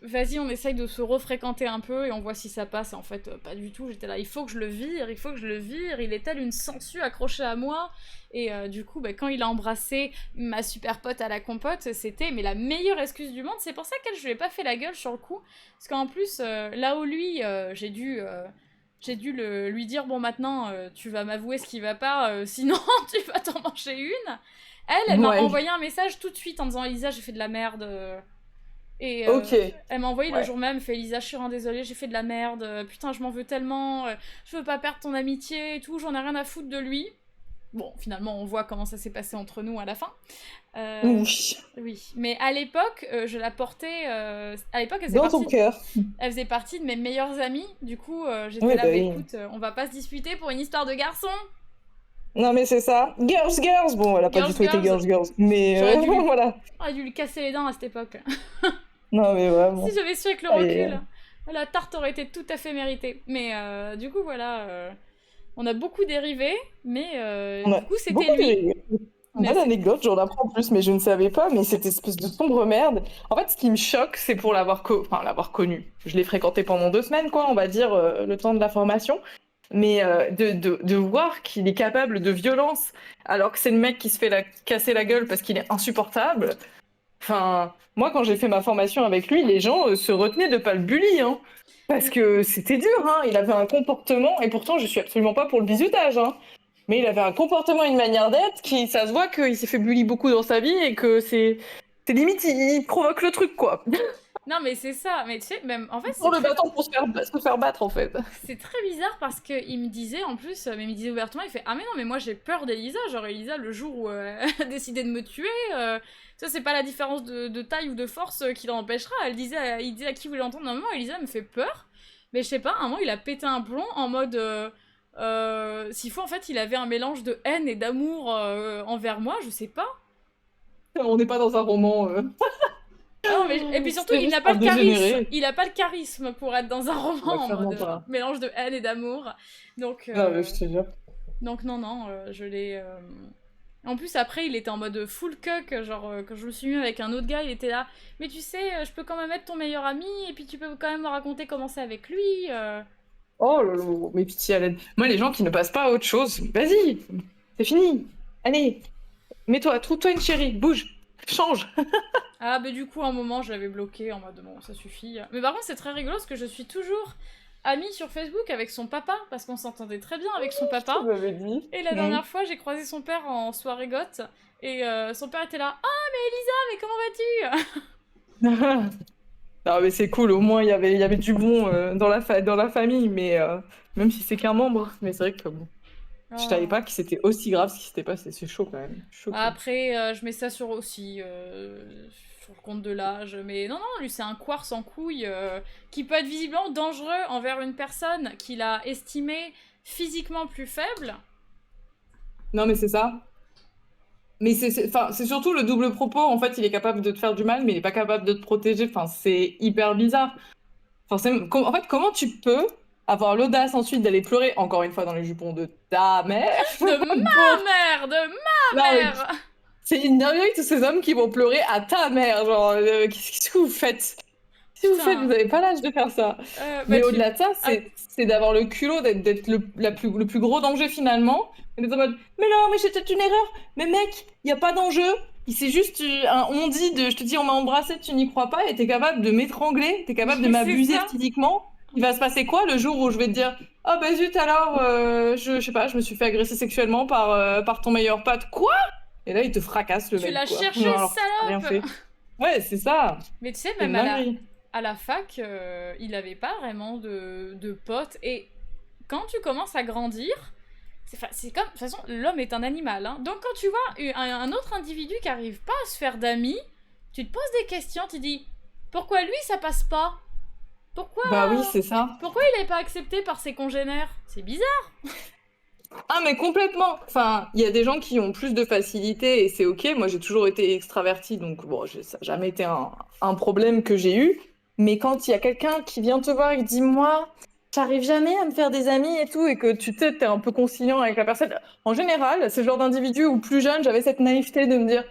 vas-y, on essaye de se refréquenter un peu et on voit si ça passe. Et en fait, pas du tout, j'étais là, il faut que je le vire, il faut que je le vire, il est tel une sangsue accrochée à moi. Et du coup, bah, quand il a embrassé ma super pote à la compote, c'était mais la meilleure excuse du monde. C'est pour ça qu'elle, je lui ai pas fait la gueule sur le coup. Parce qu'en plus, là où lui, j'ai dû lui dire, bon maintenant, tu vas m'avouer ce qui va pas, sinon tu vas t'en manger une. Elle m'a Ouais. envoyé un message tout de suite en disant, Elisa, j'ai fait de la merde. Et Ok. elle m'a envoyé le Ouais. jour même, fait Elisa, je suis vraiment désolée, j'ai fait de la merde, putain, je m'en veux tellement, je veux pas perdre ton amitié et tout, j'en ai rien à foutre de lui. Bon, finalement, on voit comment ça s'est passé entre nous à la fin. Oui. Oui, mais à l'époque, je la portais. À l'époque, Dans ton cœur. elle faisait partie de mes meilleures amies. Du coup, j'étais Oui, là, bah bah, oui. écoute, on va pas se disputer pour une histoire de garçon. Non, mais c'est ça. Girls, girls. Bon, elle a pas du Girls, tout été girls. girls, girls. Mais J'aurais dû lui- voilà. J'aurais dû lui casser les dents à cette époque. Non, mais vraiment. Si j'avais su avec le Allez. recul, la tarte aurait été tout à fait méritée. Mais du coup, voilà. On a beaucoup dérivé, mais On a du coup, c'était beaucoup lui. de Mais bonne c'est- anecdote, j'en apprends plus, mais je ne savais pas, mais cette espèce de sombre merde. En fait, ce qui me choque, c'est pour l'avoir connu. Je l'ai fréquenté pendant 2 semaines, quoi, on va dire, le temps de la formation. Mais de voir qu'il est capable de violence, alors que c'est le mec qui se fait casser la gueule parce qu'il est insupportable. Enfin, moi, quand j'ai fait ma formation avec lui, les gens se retenaient de pas le bully, hein. Parce que c'était dur, hein. Il avait un comportement, et pourtant, je suis absolument pas pour le bizutage, hein. Mais il avait un comportement et une manière d'être qui, ça se voit qu'il s'est fait bully beaucoup dans sa vie et que c'est limite, il provoque le truc, quoi. Non, mais c'est ça. Mais tu sais, même en fait, Pour le bâton pour se faire battre, en fait. c'est très bizarre parce qu'il me disait en plus, mais il me disait ouvertement, il fait ah mais non mais moi j'ai peur d'Elisa, genre Elisa le jour où elle a décidé de me tuer, ça c'est pas la différence de taille ou de force qui l'empêchera. Il disait à qui voulait l'entendre, normalement Elisa me fait peur, mais je sais pas, à un moment il a pété un plomb en mode s'il faut en fait il avait un mélange de haine et d'amour envers moi, je sais pas. On n'est pas dans un roman. Ah non, mais, et puis surtout, C'est il n'a juste pas un le charisme. dégénéré. Il a pas le charisme pour être dans un roman Ouais, en clairement mode pas. mélange de haine et d'amour. Donc, Non, mais je te jure. donc non, non, je l'ai. En plus, après, il était en mode full cuck. Genre, quand je me suis mis avec un autre gars, il était là. Mais tu sais, je peux quand même être ton meilleur ami, et puis tu peux quand même me raconter comment c'est avec lui. Oh là là, mais pitié à l'aide. Moi, les gens qui ne passent pas à autre chose, vas-y, c'est fini. Allez, mets-toi, trouve-toi une chérie, bouge, change. Ah, mais du coup, à un moment, je l'avais bloqué en mode bon, ça suffit. Mais par contre, c'est très rigolo parce que je suis toujours amie sur Facebook avec son papa, parce qu'on s'entendait très bien avec son papa. Tu m'avais dit. Et la dernière fois, j'ai croisé son père en soirée goth, et son père était là. Ah, mais Elisa, mais comment vas-tu? Non, mais c'est cool, au moins il y avait du bon dans la famille, mais même si c'est qu'un membre. Mais c'est vrai que bon, je savais pas que c'était aussi grave ce qui s'était passé, c'est chaud quand même. Choqué. Après, je mets ça sur aussi, sur le compte de l'âge. Mais non, non, lui, c'est un quartz en couille qui peut être visiblement dangereux envers une personne qu'il a estimée physiquement plus faible. Non, mais c'est ça. Mais enfin, c'est surtout le double propos. En fait, il est capable de te faire du mal, mais il est pas capable de te protéger. Enfin, c'est hyper bizarre. En fait, comment tu peux avoir l'audace ensuite d'aller pleurer, encore une fois, dans les jupons de ta mère De ma mère, de ma Non, mais mère. c'est une dinguerie tous ces hommes qui vont pleurer à ta mère. Genre, qu'est-ce que vous faites? Si vous Putain. faites, vous n'avez pas l'âge de faire ça. Bah, Mais tu- au-delà de ça, Ah, c'est d'avoir le culot d'être le plus gros danger finalement. Et d'être en mode, mais non, mais c'était une erreur. Mais mec, il n'y a pas d'enjeu. C'est juste un on dit de, je te dis, on m'a embrassé, tu n'y crois pas, et t'es capable de m'étrangler, t'es capable de c'est m'abuser ça. physiquement. Il va se passer quoi le jour où je vais te dire, oh bah zut alors, je sais pas, je me suis fait agresser sexuellement par ton meilleur pote. Quoi? Et là, il te fracasse le Tu mec, l'as quoi. cherché, Non, alors que t'as rien salope! fait. Ouais, c'est ça. Mais tu sais, C'est même une dinguerie. à la fac, il avait pas vraiment de potes. Et quand tu commences à grandir, c'est comme. De toute façon, l'homme est un animal. Hein. Donc quand tu vois un autre individu qui arrive pas à se faire d'amis, tu te poses des questions, tu dis pourquoi lui ça passe pas? Pourquoi, Bah oui, c'est ça. pourquoi il est pas accepté par ses congénères? C'est bizarre. Ah, mais complètement. Enfin, il y a des gens qui ont plus de facilité et c'est ok. Moi, j'ai toujours été extravertie, donc bon, ça n'a jamais été un problème que j'ai eu. Mais quand il y a quelqu'un qui vient te voir et qui dit, moi, j'arrive jamais à me faire des amis et tout, et que tu sais, t'es un peu conciliant avec la personne. En général, c'est le genre d'individu où plus jeune, j'avais cette naïveté de me dire,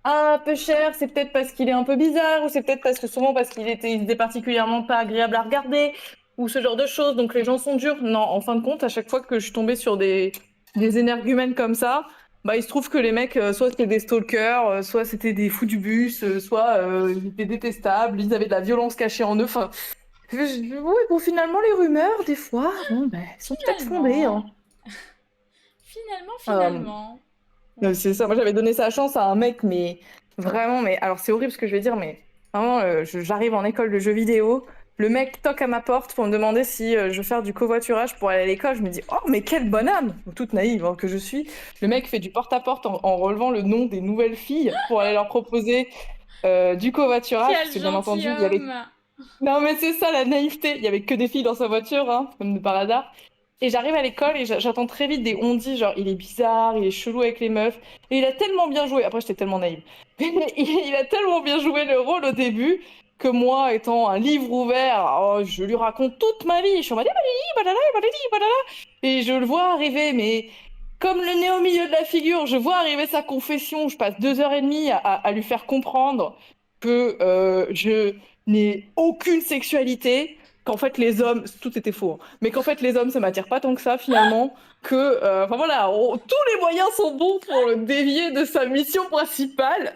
ah, peu cher, c'est peut-être parce qu'il est un peu bizarre, ou c'est peut-être parce que souvent parce il était particulièrement pas agréable à regarder, ou ce genre de choses. Donc les gens sont durs. Non, en fin de compte, à chaque fois que je suis tombée sur des énergumènes comme ça, bah il se trouve que les mecs, soit c'était des stalkers, soit c'était des fous du bus, soit ils étaient détestables, ils avaient de la violence cachée en eux. Enfin, ouais, bon, finalement, les rumeurs, des fois, bon, ben, elles sont peut-être fondées. Hein. Euh, Finalement. c'est ça, moi j'avais donné sa chance à un mec, mais vraiment, mais alors c'est horrible ce que je vais dire, mais vraiment, j'arrive en école de jeux vidéo, le mec toque à ma porte pour me demander si je veux faire du covoiturage pour aller à l'école. Je me dis, oh, mais quelle bonne âme, toute naïve hein, que je suis. Le mec fait du porte-à-porte en relevant le nom des nouvelles filles pour aller leur proposer du covoiturage, parce Quel que bien entendu, il y avait. gentilhomme! Non, mais c'est ça la naïveté, il y avait que des filles dans sa voiture, hein, comme de par hasard. Et j'arrive à l'école et j'entends très vite des on-dit, genre il est bizarre, il est chelou avec les meufs. Et il a tellement bien joué, après j'étais tellement naïve, il a tellement bien joué le rôle au début que moi, étant un livre ouvert, oh, je lui raconte toute ma vie. Je suis en mode, balala, balali, balala. Et je le vois arriver, mais comme le nez au milieu de la figure, je vois arriver sa confession. Je passe 2 heures et demie à lui faire comprendre que je n'ai aucune sexualité, qu'en fait les hommes, tout était faux, hein, mais qu'en fait les hommes ça m'attire pas tant que ça finalement, que enfin voilà, tous les moyens sont bons pour le dévier de sa mission principale.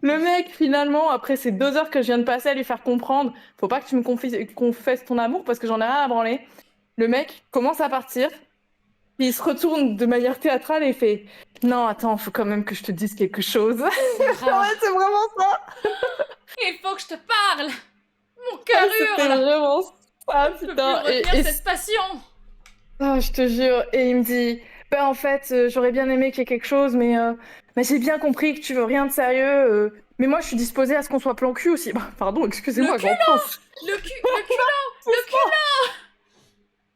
Le mec finalement, après ces 2 heures que je viens de passer à lui faire comprendre, faut pas que tu me confesses ton amour parce que j'en ai rien à branler. Le mec commence à partir, puis il se retourne de manière théâtrale et il fait non attends, faut quand même que je te dise quelque chose. Ah, Ouais, c'est vraiment ça. il faut que je te parle! Mon Ah, cœur c'était hurle! vraiment ça, Je peux plus putain. retenir cette passion! Ah, je te jure. Et il me dit, ben en fait, j'aurais bien aimé qu'il y ait quelque chose, mais j'ai bien compris que tu veux rien de sérieux. Mais moi, je suis disposée à ce qu'on soit plan cul aussi. Bah, pardon, excusez-moi, Le grand prince. Le culot! Le culot!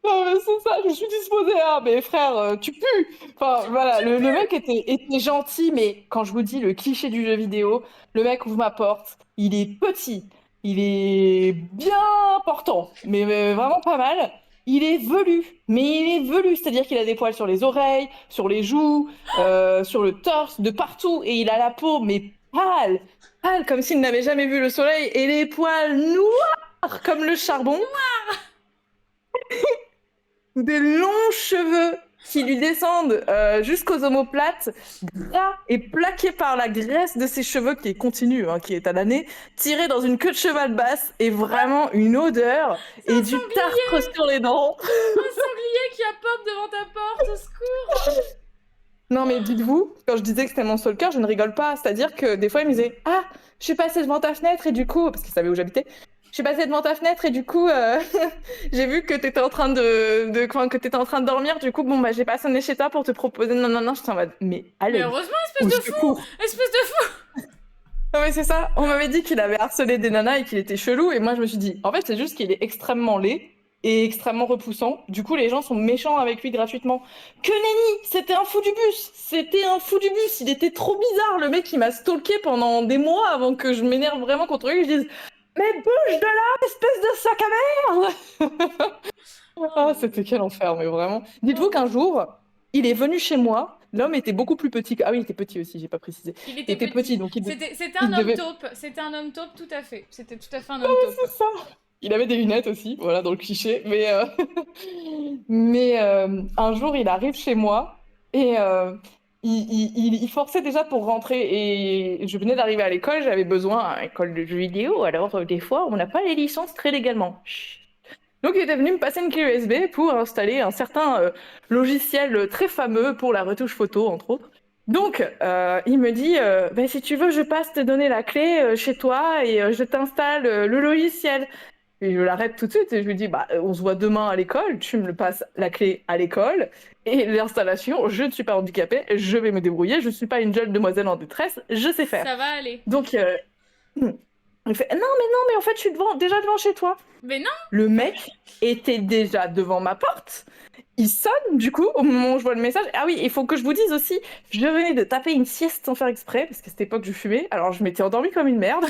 Non, mais c'est ça, je suis disposée à. Mais frère, tu pues. Enfin, voilà, le mec était gentil, mais quand je vous dis le cliché du jeu vidéo, le mec ouvre ma porte, il est petit, il est bien portant, mais vraiment pas mal. Il est velu, mais il est velu, c'est-à-dire qu'il a des poils sur les oreilles, sur les joues, sur le torse, de partout, et il a la peau, mais pâle, pâle, comme s'il n'avait jamais vu le soleil, et les poils noirs comme le charbon. Des longs cheveux qui lui descendent jusqu'aux omoplates, gras et plaqués par la graisse de ses cheveux qui est continue, hein, qui est à l'année, tirés dans une queue de cheval basse et vraiment une odeur et du tartre sur les dents. Un sanglier qui a pop devant ta porte, au secours! Non mais dites-vous, quand je disais que c'était mon stalker, je ne rigole pas. C'est-à-dire que des fois il me disait ah, je suis passée devant ta fenêtre et du coup, parce qu'il savait où j'habitais, je suis passée devant ta fenêtre et du coup j'ai vu que t'étais en train que t'étais en train de dormir. Du coup bon bah j'ai pas sonné chez toi pour te proposer. Non non non, je suis en mode mais Mais allez, heureusement, au espèce de fou! secours. Espèce de fou! Non mais c'est ça. On m'avait dit qu'il avait harcelé des nanas et qu'il était chelou et moi je me suis dit en fait c'est juste qu'il est extrêmement laid et extrêmement repoussant. Du coup les gens sont méchants avec lui gratuitement. Que nenni, c'était un fou du bus. C'était un fou du bus. Il était trop bizarre le mec. Il m'a stalké pendant des mois avant que je m'énerve vraiment contre lui. Je dise mais bouge de là, espèce de sac à merde. Ah, c'était quel enfer, mais vraiment. Dites-vous qu'un jour, il est venu chez moi L'homme était beaucoup plus petit. Ah oui, il était petit aussi, j'ai pas précisé. Il Il était était petit, donc C'était il un homme devait... taupe. C'était un homme taupe, tout à fait. C'était tout à fait un homme taupe. C'est ça. Il avait des lunettes aussi, voilà, dans le cliché. Un jour, il arrive chez moi et il forçait déjà pour rentrer. Et je venais d'arriver à l'école, j'avais besoin à l'école de jeux vidéo. Alors, des fois, on n'a pas les licences très légalement. Chut. Donc, il était venu me passer une clé USB pour installer un certain logiciel très fameux pour la retouche photo, entre autres. Donc, il me dit, ben, si tu veux, je passe te donner la clé chez toi et je t'installe le logiciel. Et je l'arrête tout de suite et je lui dis, bah, on se voit demain à l'école, tu me le passes la clé à l'école et l'installation, je ne suis pas handicapée, je vais me débrouiller, je ne suis pas une jeune demoiselle en détresse, je sais faire. Ça va aller. Donc, il fait, non, mais en fait, je suis déjà devant chez toi. Mais non. Le mec était déjà devant ma porte. Il sonne, du coup, au moment où je vois le message. Ah oui, il faut que je vous dise aussi, je venais de taper une sieste sans faire exprès, parce qu'à cette époque, je fumais, alors je m'étais endormie comme une merde.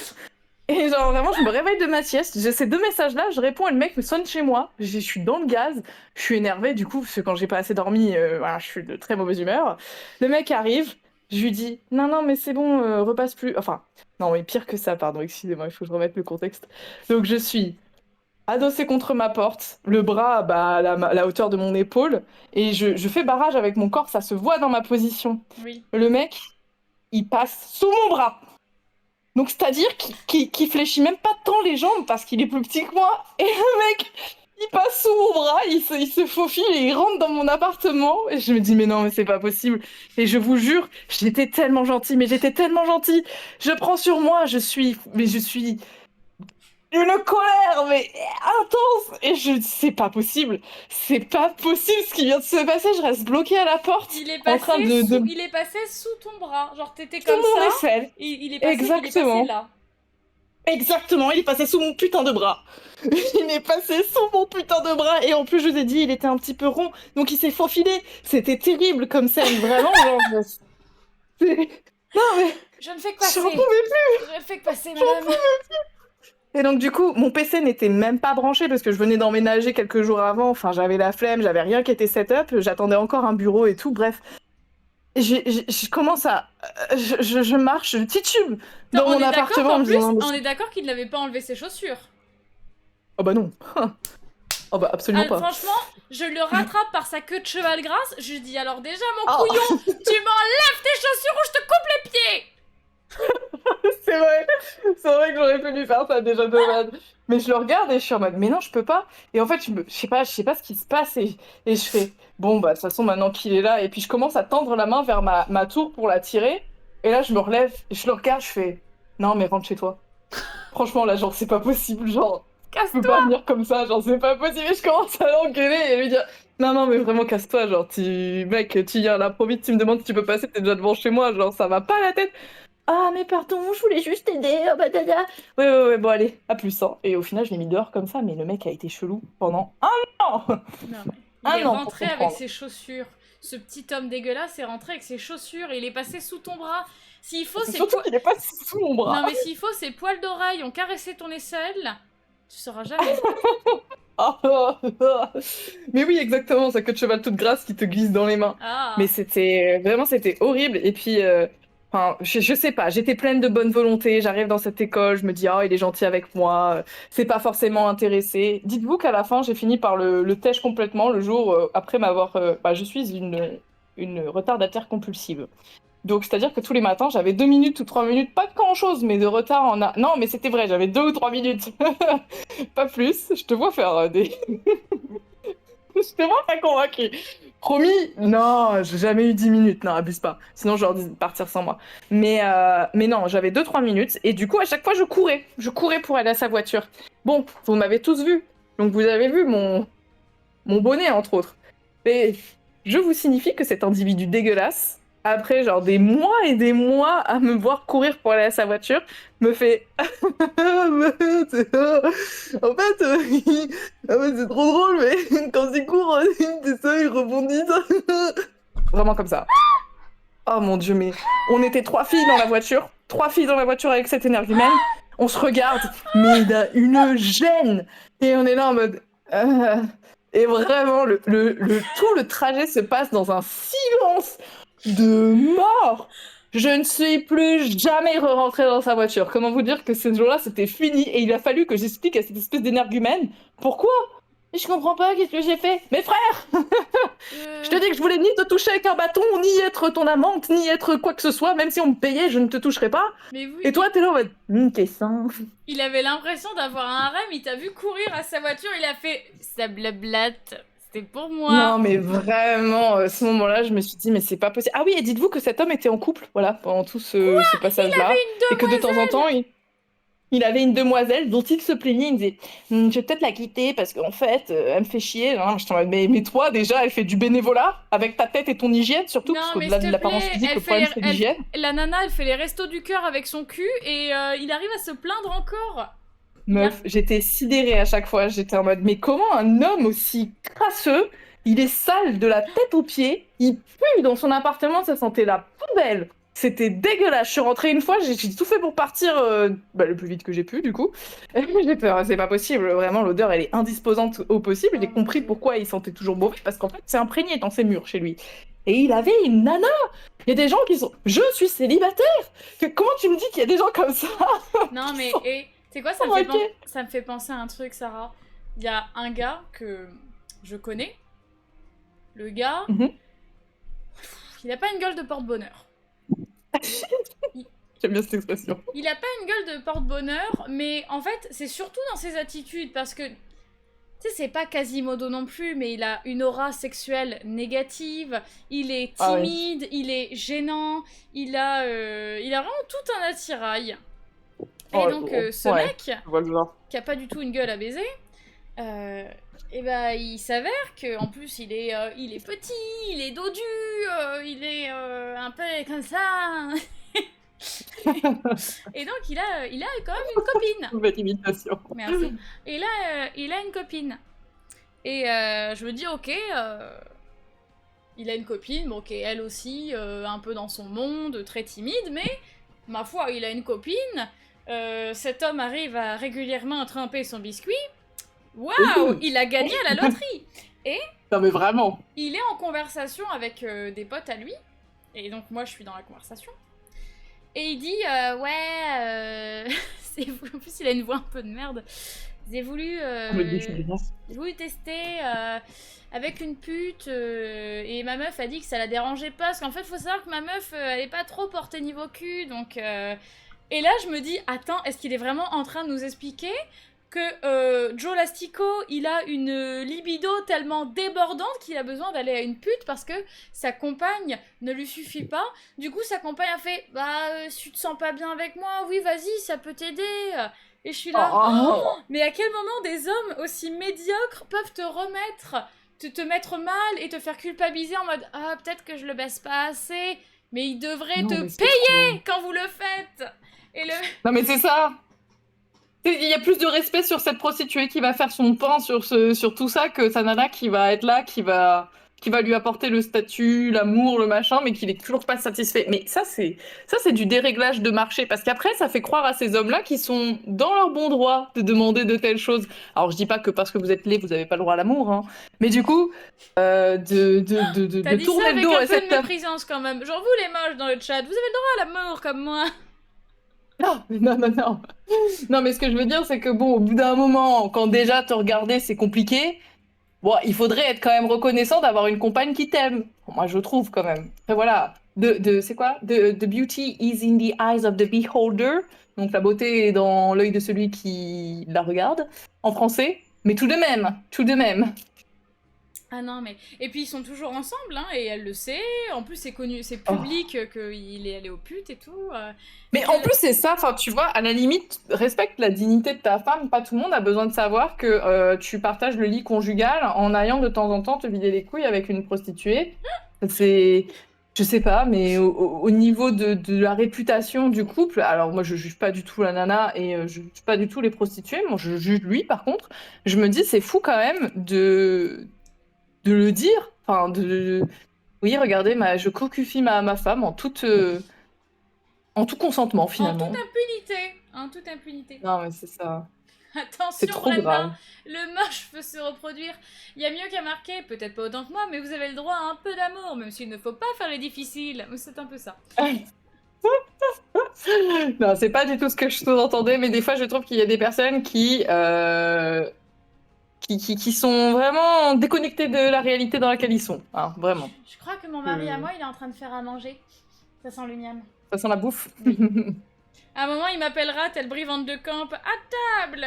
Et genre, vraiment, je me réveille de ma sieste, j'ai ces 2 messages-là, je réponds et le mec me sonne chez moi. Je suis dans le gaz, je suis énervée, du coup, parce que quand j'ai pas assez dormi, voilà, je suis de très mauvaise humeur. Le mec arrive, je lui dis, non, mais c'est bon, repasse plus. Enfin, non, mais pire que ça, pardon, excusez-moi, il faut que je remette le contexte. Donc, je suis adossée contre ma porte, le bras bah, à la hauteur de mon épaule, et je fais barrage avec mon corps, ça se voit dans ma position. Oui. Le mec, il passe sous mon bras. Donc, c'est-à-dire qu'il fléchit même pas tant les jambes parce qu'il est plus petit que moi. Et le mec, il passe sous mon bras, il se faufile et il rentre dans mon appartement. Et je me dis, mais non, mais c'est pas possible. Et je vous jure, j'étais tellement gentille, Je prends sur moi, je suis une colère, mais intense. Et je dis, c'est pas possible. C'est pas possible ce qui vient de se passer. Je reste bloquée à la porte. Il est en train passé de il est passé sous ton bras. Genre t'étais sous comme mon ça. aisselle. Et il est Exactement. passé là. Exactement, il est passé sous mon putain de bras. Il est passé sous mon putain de bras. Et en plus, je vous ai dit, il était un petit peu rond. Donc, il s'est faufilé. C'était terrible comme scène, vraiment. Genre, non, mais Je ne fais que je passer. n'en pouvais plus. Je ne fais que passer, madame. Et donc, du coup, mon PC n'était même pas branché parce que je venais d'emménager quelques jours avant. Enfin, j'avais la flemme, j'avais rien qui était set-up. J'attendais encore un bureau et tout. Bref. Je commence à... Je marche, je titube dans mon appartement. En plus, on est d'accord qu'il n'avait pas enlevé ses chaussures. Oh bah non. Oh bah absolument pas. Franchement, je le rattrape par sa queue de cheval grasse. Je lui dis, alors déjà, mon couillon, tu m'enlèves tes chaussures ou je te coupe les pieds. C'est vrai que j'aurais pu lui faire ça déjà de base. Mais je le regarde et je suis en mode, mais non, je peux pas. Et en fait, je sais pas ce qui se passe et je fais, bon, bah, de toute façon, maintenant qu'il est là. Et puis je commence à tendre la main vers ma tour pour la tirer. Et là, je me relève et je le regarde, je fais, non, mais rentre chez toi. Franchement, là, genre, c'est pas possible, genre, je peux pas venir comme ça, genre, c'est pas possible. Et je commence à l'engueuler et lui dire, non, mais vraiment, casse-toi, genre, mec, tu viens à l'improviste, tu me demandes si tu peux passer, t'es déjà devant chez moi, genre, ça va pas la tête. Ah, mais pardon, je voulais juste t'aider, oh bah dada. Ouais, bon, allez, à plus, hein. Et au final, je l'ai mis dehors comme ça, mais le mec a été chelou pendant un an. Non, mais il est rentré avec ses chaussures. Ce petit homme dégueulasse est rentré avec ses chaussures et il est passé sous ton bras. S'il faut, c'est surtout qu'il est pas sous mon bras. Non, mais s'il faut, ses poils d'oreille ont caressé ton aisselle. Tu sauras jamais. Mais oui, exactement, sa queue de cheval toute grasse qui te glisse dans les mains. Ah. Mais c'était horrible. Et puis, je sais pas, j'étais pleine de bonne volonté. J'arrive dans cette école, je me dis, oh, il est gentil avec moi. C'est pas forcément intéressé. Dites-vous qu'à la fin, j'ai fini par le tèche complètement le jour après m'avoir. Je suis une retardataire compulsive. Donc, c'est-à-dire que tous les matins, j'avais 2 minutes ou 3 minutes, pas de grand-chose, mais de retard en... Non, mais c'était vrai, j'avais 2 ou 3 minutes. Pas plus. Je te vois faire des... Je te vois pas convaincu. Promis, non, j'ai jamais eu 10 minutes. Non, abuse pas. Sinon, je leur dis de partir sans moi. Mais non, j'avais 2-3 minutes. Et du coup, à chaque fois, je courais. Je courais pour aller à sa voiture. Bon, vous m'avez tous vu. Donc, vous avez vu mon bonnet, entre autres. Et je vous signifie que cet individu dégueulasse, après genre des mois et des mois à me voir courir pour aller à sa voiture, me fait en fait c'est trop drôle, mais quand il court c'est ça, il rebondit vraiment comme ça. Oh mon dieu, mais on était 3 filles dans la voiture avec cet énergumène, on se regarde, mais il a une gêne et on est là en mode et vraiment tout le trajet se passe dans un silence de mort. Je ne suis plus jamais rentrée dans sa voiture. Comment vous dire que ce jour-là, c'était fini et il a fallu que j'explique à cette espèce d'énergumène pourquoi. Je comprends pas, qu'est-ce que j'ai fait? Mes frères, je te dis que je voulais ni te toucher avec un bâton, ni être ton amante, ni être quoi que ce soit, même si on me payait, je ne te toucherais pas. Mais oui, Et toi, t'es là en mode, t'es sain. il avait l'impression d'avoir un harem, il t'a vu courir à sa voiture, il a fait ça blablate. C'était pour moi. Non, mais vraiment, à ce moment-là, je me suis dit, mais c'est pas possible. Ah oui, et dites-vous que cet homme était en couple, voilà, pendant tout ce passage-là. Et que de temps en temps, il avait une demoiselle dont il se plaignait. Il me disait, je vais peut-être la quitter parce qu'en fait, elle me fait chier. Non, je t'en mode, mais toi, déjà, elle fait du bénévolat avec ta tête et ton hygiène, surtout, Non, parce mais qu'au-delà s'il de te l'apparence plaît, physique, elle le fait problème, c'est l'hygiène. la nana, elle fait les restos du cœur avec son cul et il arrive à se plaindre encore. Meuf, j'étais sidérée à chaque fois. J'étais en mode, mais comment un homme aussi crasseux, il est sale de la tête aux pieds, il pue dans son appartement, ça sentait la poubelle. C'était dégueulasse. Je suis rentrée une fois, j'ai tout fait pour partir le plus vite que j'ai pu, du coup. J'ai peur, c'est pas possible. Vraiment, l'odeur, elle est indisposante au possible. J'ai compris pourquoi il sentait toujours mauvais, parce qu'en fait, c'est imprégné dans ses murs chez lui. Et il avait une nana. Il y a des gens qui sont. Je suis célibataire. Comment tu me dis qu'il y a des gens comme ça? Non, mais c'est quoi, ça me fait penser à un truc, Sarah. Il y a un gars que je connais. Le gars, il a pas une gueule de porte-bonheur. J'aime bien cette expression. Il a pas une gueule de porte-bonheur, mais en fait, c'est surtout dans ses attitudes, parce que, tu sais, c'est pas Quasimodo non plus, mais il a une aura sexuelle négative, il est timide, il est gênant, il a vraiment tout un attirail. Et donc, ce mec, qui a pas du tout une gueule à baiser, et bah, il s'avère que en plus il est petit, il est dodu, il est un peu comme ça. Et donc il a quand même une copine. Belle imitation. Merci. Et là, il a une copine. Et je me dis, ok, il a une copine, bon, ok, elle aussi, un peu dans son monde, très timide, mais ma foi, il a une copine. Cet homme arrive à régulièrement tremper son biscuit. Waouh, il a gagné à la loterie. Et non mais vraiment. Il est en conversation avec des potes à lui. Et donc moi je suis dans la conversation. Et il dit en plus il a une voix un peu de merde. J'ai voulu tester avec une pute et ma meuf a dit que ça la dérangeait pas parce qu'en fait faut savoir que ma meuf elle est pas trop portée niveau cul donc et là je me dis attends, est-ce qu'il est vraiment en train de nous expliquer que Joe Lastico, il a une libido tellement débordante qu'il a besoin d'aller à une pute parce que sa compagne ne lui suffit pas. Du coup, sa compagne a fait « Bah, si tu te sens pas bien avec moi, oui, vas-y, ça peut t'aider. » Et je suis là « Mais à quel moment des hommes aussi médiocres peuvent te remettre, te mettre mal et te faire culpabiliser en mode « Ah, peut-être que je le baisse pas assez, mais il devrait te payer quand vous le faites. » Non mais c'est ça. Il y a plus de respect sur cette prostituée qui va faire son pain sur tout ça que sa nana qui va être là, qui va lui apporter le statut, l'amour, le machin, mais qu'il est toujours pas satisfait. Mais ça c'est du déréglage de marché, parce qu'après, ça fait croire à ces hommes-là qui sont dans leur bon droit de demander de telles choses. Alors je dis pas que parce que vous êtes laid, vous avez pas le droit à l'amour, hein. Mais du coup, de tourner le dos à cette... T'as dit ça avec un peu de méprisance quand même. Genre vous les moches dans le chat, vous avez le droit à l'amour comme moi. Non. Non, mais ce que je veux dire, c'est que bon, au bout d'un moment, quand déjà te regarder, c'est compliqué, bon, il faudrait être quand même reconnaissant d'avoir une compagne qui t'aime. Bon, moi, je trouve quand même. Après, voilà. C'est quoi? The beauty is in the eyes of the beholder. Donc, la beauté est dans l'œil de celui qui la regarde, en français. Mais tout de même. Ah non, mais... Et puis ils sont toujours ensemble, hein, et elle le sait. En plus, c'est connu, c'est public qu'il est allé aux putes et tout. Mais en plus, c'est ça, enfin, tu vois, à la limite, respecte la dignité de ta femme. Pas tout le monde a besoin de savoir que tu partages le lit conjugal en allant de temps en temps te vider les couilles avec une prostituée. C'est... Je sais pas, mais au niveau de la réputation du couple, alors moi je juge pas du tout la nana et je juge pas du tout les prostituées, moi je juge lui par contre, je me dis c'est fou quand même de le dire, enfin oui regardez, je cocufie ma femme en tout consentement finalement. En toute impunité. Non mais c'est ça. Attention, trop Brenda, grave. le moche peut se reproduire. Il y a mieux qu'à marquer, peut-être pas autant que moi, mais vous avez le droit à un peu d'amour, même s'il ne faut pas faire les difficiles. C'est un peu ça. Non, c'est pas du tout ce que je sous-entendais, mais des fois, je trouve qu'il y a des personnes qui sont vraiment déconnectées de la réalité dans laquelle ils sont. Hein, vraiment. Je crois que mon mari à moi, il est en train de faire à manger. Ça sent le miam. Ça sent la bouffe. Oui. À un moment, il m'appellera tel brivante de camp à table.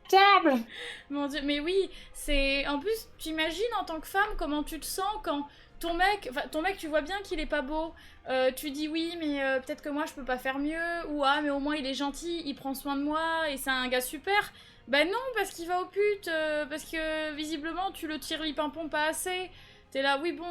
Table. Mon Dieu, mais oui, c'est... En plus, t'imagines en tant que femme comment tu te sens quand ton mec, tu vois bien qu'il est pas beau. Tu dis oui, mais peut-être que moi je peux pas faire mieux. Ou ah, mais au moins il est gentil, il prend soin de moi et c'est un gars super. Ben non, parce qu'il va aux putes, parce que visiblement tu le tires lipimpon pas assez. T'es là, oui bon,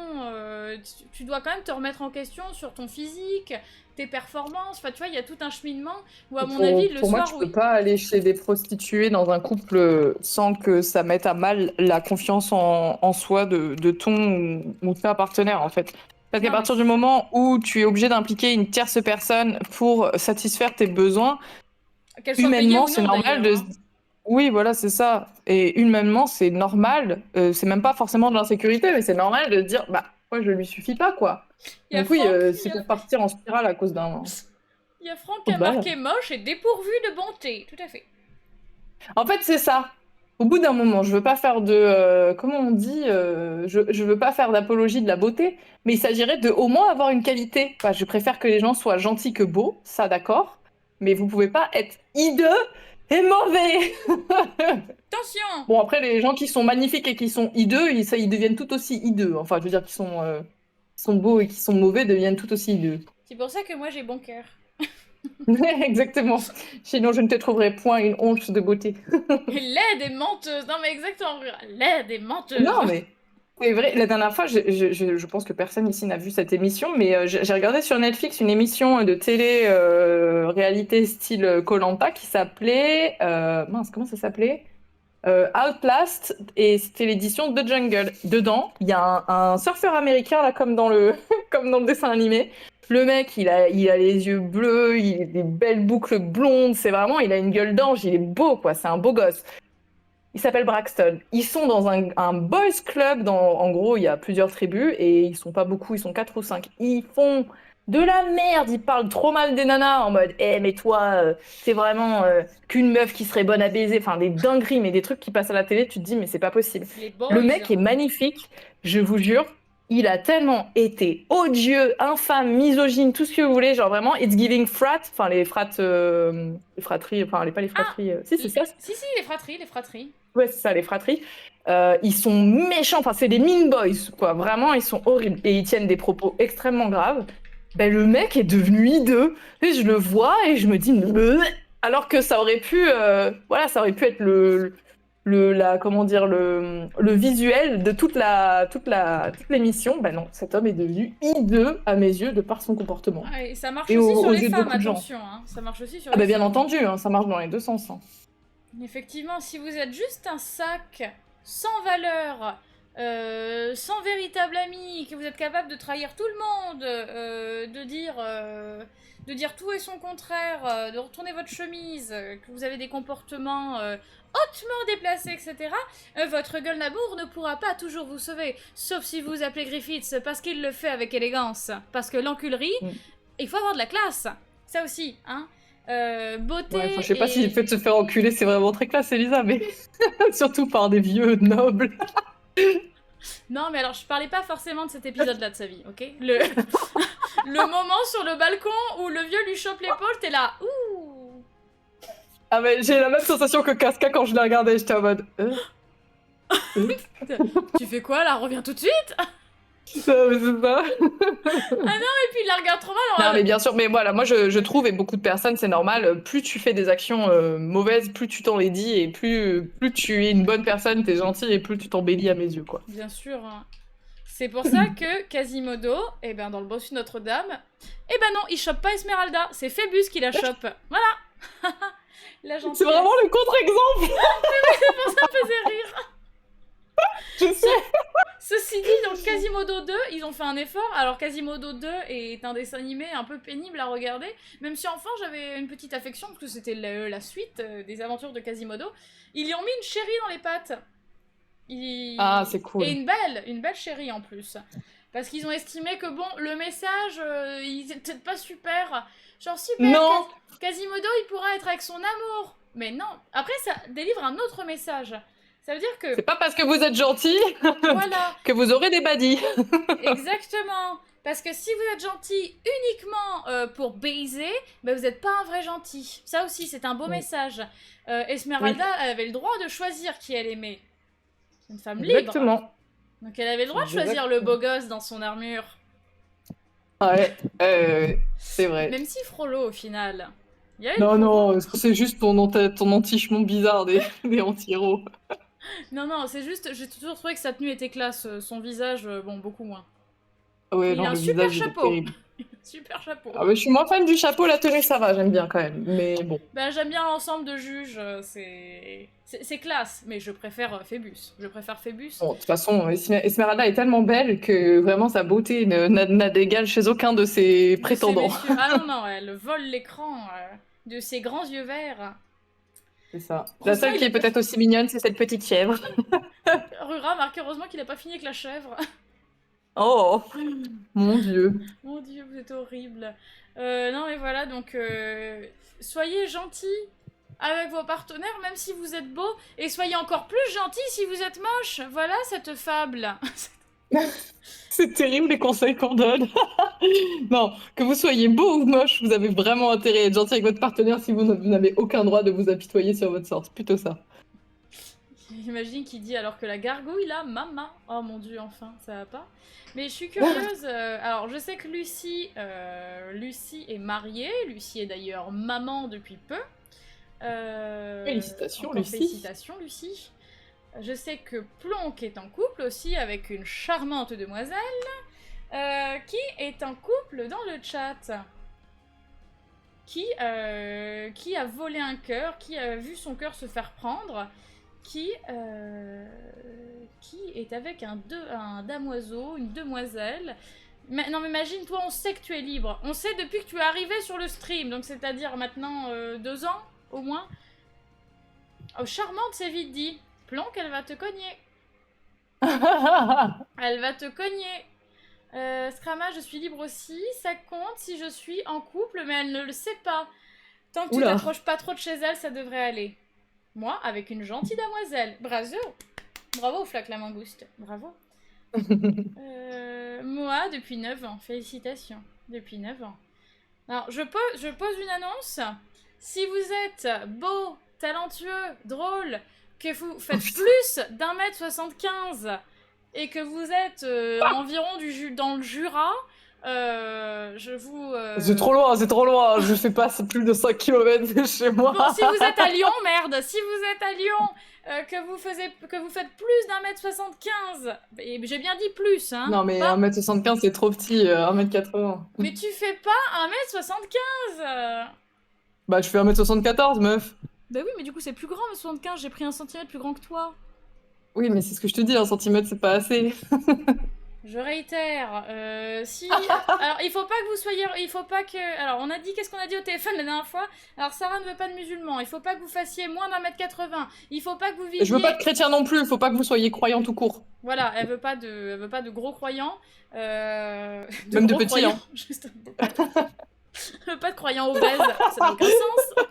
tu dois quand même te remettre en question sur ton physique, tes performances. Enfin, tu vois, il y a tout un cheminement où, à mon avis, le Pour moi, soir tu où... peux pas aller chez des prostituées dans un couple sans que ça mette à mal la confiance en soi de ton ou de ta partenaire, en fait. Parce qu'à Non, mais partir du c'est- moment où tu es obligé d'impliquer une tierce personne pour satisfaire tes besoins, Qu'elle soit payée humainement, ou c'est non, normal d'ailleurs. de... Hein. Oui, voilà, c'est ça. Et humainement, c'est normal. C'est même pas forcément de l'insécurité, mais c'est normal de se dire, bah, moi, je lui suffis pas, quoi. Il y a Donc oui, Franck, c'est pour partir en spirale à cause d'un il y a Franck coup qui de a balle. marqué moche et dépourvu de bonté. Tout à fait. En fait, c'est ça. Au bout d'un moment, je veux pas faire de, comment on dit, je veux pas faire d'apologie de la beauté, mais il s'agirait de au moins avoir une qualité. Enfin, je préfère que les gens soient gentils que beaux, ça d'accord, mais vous pouvez pas être hideux et mauvais. Attention! Bon, après, les gens qui sont magnifiques et qui sont hideux, ils deviennent tout aussi hideux. Enfin, je veux dire, qui sont beaux et qui sont mauvais deviennent tout aussi hideux. C'est pour ça que moi j'ai bon cœur. Exactement. Sinon, je ne te trouverai point une once de beauté. Laide et menteuse. Non mais exactement. Laide et menteuse. Non, mais c'est vrai. La dernière fois, je pense que personne ici n'a vu cette émission, mais j'ai regardé sur Netflix une émission de télé réalité style koh qui s'appelait mince, comment ça s'appelait? Outlast, et c'était l'édition de Jungle. Dedans, il y a un surfeur américain là, comme dans le comme dans le dessin animé. Le mec, il a les yeux bleus, il a des belles boucles blondes. C'est vraiment, il a une gueule d'ange. Il est beau, quoi. C'est un beau gosse. Il s'appelle Braxton. Ils sont dans un boys club. En gros, il y a plusieurs tribus et ils sont pas beaucoup, ils sont 4 ou 5. Ils font de la merde, ils parlent trop mal des nanas en mode mais toi, c'est vraiment qu'une meuf qui serait bonne à baiser. Enfin, des dingueries, mais des trucs qui passent à la télé, tu te dis, mais c'est pas possible. Les boys. Le mec est magnifique, je vous jure. Il a tellement été odieux, infâme, misogyne, tout ce que vous voulez. Genre vraiment, it's giving frat. Enfin, les fratries, enfin, pas les fratries. Si, c'est ça. Si, les fratries. Ouais, c'est ça, les fratries. Ils sont méchants, enfin, c'est des mean boys, quoi. Vraiment, ils sont horribles. Et ils tiennent des propos extrêmement graves. Ben, le mec est devenu hideux. Et je le vois et je me dis, alors que ça aurait pu, voilà, ça aurait pu être comment dire, le visuel de toute l'émission. Ben non, cet homme est devenu hideux à mes yeux de par son comportement. Ah, et ça marche Et aussi sur aux les yeux de femmes, beaucoup de gens. attention. Hein. Ça marche aussi sur Ah les ben, bien femmes. entendu, hein, ça marche dans les deux sens. Hein. Effectivement, si vous êtes juste un sac sans valeur, sans véritable ami, que vous êtes capable de trahir tout le monde, de dire tout et son contraire, de retourner votre chemise, que vous avez des comportements hautement déplacés, etc., votre gueule d'amour ne pourra pas toujours vous sauver. Sauf si vous appelez Griffiths, parce qu'il le fait avec élégance. Parce que l'enculerie, il faut avoir de la classe. Ça aussi, hein. Beauté. Ouais, je sais pas si le fait de se faire enculer, c'est vraiment très classe, Elisa, mais surtout par des vieux nobles. Non, mais alors je parlais pas forcément de cet épisode-là de sa vie, ok? Le moment sur le balcon où le vieux lui chope l'épaule, t'es là, ouh! Ah, mais j'ai la même sensation que Casca quand je l'ai regardé, j'étais en mode. Tu fais quoi là? Reviens tout de suite! Ça, mais c'est ça. Et puis il la regarde trop mal. Non, mais bien sûr, mais voilà, moi je trouve, et beaucoup de personnes, c'est normal, plus tu fais des actions mauvaises, plus tu t'en les dis, et plus tu es une bonne personne, t'es gentil, et plus tu t'embellis à mes yeux, quoi. Bien sûr. Hein. C'est pour ça que Quasimodo, eh ben dans le bossu Notre-Dame, eh ben non, il chope pas Esmeralda, c'est Phébus qui la chope. Voilà! La gentille. C'est vraiment le contre-exemple! Ça me faisait rire. Je sais. Ceci dit, dans Quasimodo 2, ils ont fait un effort. Alors, Quasimodo 2 est un dessin animé un peu pénible à regarder, même si enfin j'avais une petite affection, parce que c'était la suite des aventures de Quasimodo. Ils y ont mis une chérie dans les pattes. Ah, c'est cool. Et une belle chérie en plus. Parce qu'ils ont estimé que, bon, le message, il était peut-être pas super. Genre, super, Non. Quasimodo, il pourra être avec son amour. Mais non. Après, ça délivre un autre message. Ça veut dire que... C'est pas parce que vous êtes gentil Voilà. que vous aurez des baddies. Exactement. Parce que si vous êtes gentil uniquement pour baiser, bah vous n'êtes pas un vrai gentil. Ça aussi, c'est un beau message. Esmeralda elle avait le droit de choisir qui elle aimait. C'est une femme libre. Exactement. Donc elle avait le droit de choisir le beau gosse dans son armure. Ouais, c'est vrai. Même si Frollo, au final... il y a eu Non, le pouvoir. non, c'est juste ton entichement bizarre des anti-héros. Non, c'est juste... J'ai toujours trouvé que sa tenue était classe. Son visage, bon, beaucoup moins. Ouais, Il non, a un le super visage, il est chapeau. terrible. Super chapeau. Ah, mais je suis moins fan du chapeau, la tenue, ça va, j'aime bien quand même. Mais bon. Bah, j'aime bien l'ensemble de Juge, c'est classe, mais je préfère Phébus. Je préfère Phébus. Bon, de toute façon, Esmeralda est tellement belle que vraiment sa beauté n'a d'égal chez aucun de ses prétendants. Ah non, elle vole l'écran de ses grands yeux verts. C'est ça. Pour La ça, seule il qui a est pas peut-être aussi mignonne, c'est cette petite chèvre. Rura marque heureusement qu'il a pas fini avec la chèvre. Oh, mon Dieu. Mon dieu, vous êtes horrible. Non mais voilà, donc soyez gentils avec vos partenaires, même si vous êtes beaux, et soyez encore plus gentils si vous êtes moche. Voilà cette fable. C'est terrible les conseils qu'on donne. Non, que vous soyez beau ou moche, vous avez vraiment intérêt à être gentil avec votre partenaire si vous n'avez aucun droit de vous apitoyer sur votre sort. C'est plutôt ça. J'imagine qu'il dit alors que la gargouille là, maman. Oh mon dieu, enfin, ça va pas. Mais je suis curieuse. Alors, je sais que Lucie est mariée. Lucie est d'ailleurs maman depuis peu. Félicitations, encore Lucie. Félicitations, Lucie. Je sais que Plonk est en couple aussi avec une charmante demoiselle qui est en couple dans le chat. Qui a volé un cœur, qui a vu son cœur se faire prendre, qui est avec un damoiseau, une demoiselle. Mais, non mais imagine, toi, on sait que tu es libre. On sait depuis que tu es arrivé sur le stream, donc c'est-à-dire maintenant 2 ans, au moins. Oh, charmante, c'est vite dit. Plonk, elle va te cogner. Elle va te cogner. Scrama, je suis libre aussi. Ça compte si je suis en couple, mais elle ne le sait pas. Tant que tu t'approches pas trop de chez elle, ça devrait aller. Moi, avec une gentille demoiselle. Bravo. Bravo, Flac la mangouste. Bravo. Moi, depuis 9 ans. Félicitations. Depuis 9 ans. Alors, je pose une annonce. Si vous êtes beau, talentueux, drôle, que vous faites plus d'1m75 et que vous êtes environ dans le Jura, je vous... C'est trop loin, je fais pas plus de 5 km de chez moi. Bon, si vous êtes à Lyon, merde, si vous êtes à Lyon, que vous faites plus d'1m75, et j'ai bien dit plus, hein. Non mais pas... 1m75 c'est trop petit, 1m80. Mais tu fais pas 1m75 Bah je fais 1m74, meuf. Bah oui, mais du coup c'est plus grand, 1m75, j'ai pris 1 centimètre plus grand que toi. Oui, mais c'est ce que je te dis, 1 centimètre c'est pas assez. Je réitère, alors il faut pas que vous soyez... Il faut pas que... Alors on a dit... Qu'est-ce qu'on a dit au téléphone la dernière fois? Alors Sarah ne veut pas de musulmans, il faut pas que vous fassiez moins d'1m80, il faut pas que vous viviez... Je veux pas de chrétiens non plus, il faut pas que vous soyez croyants tout court. Voilà, elle veut pas de gros croyants. Même de gros petits, croyants. hein. Juste... Elle veut pas de croyants obèses, ça n'a aucun sens.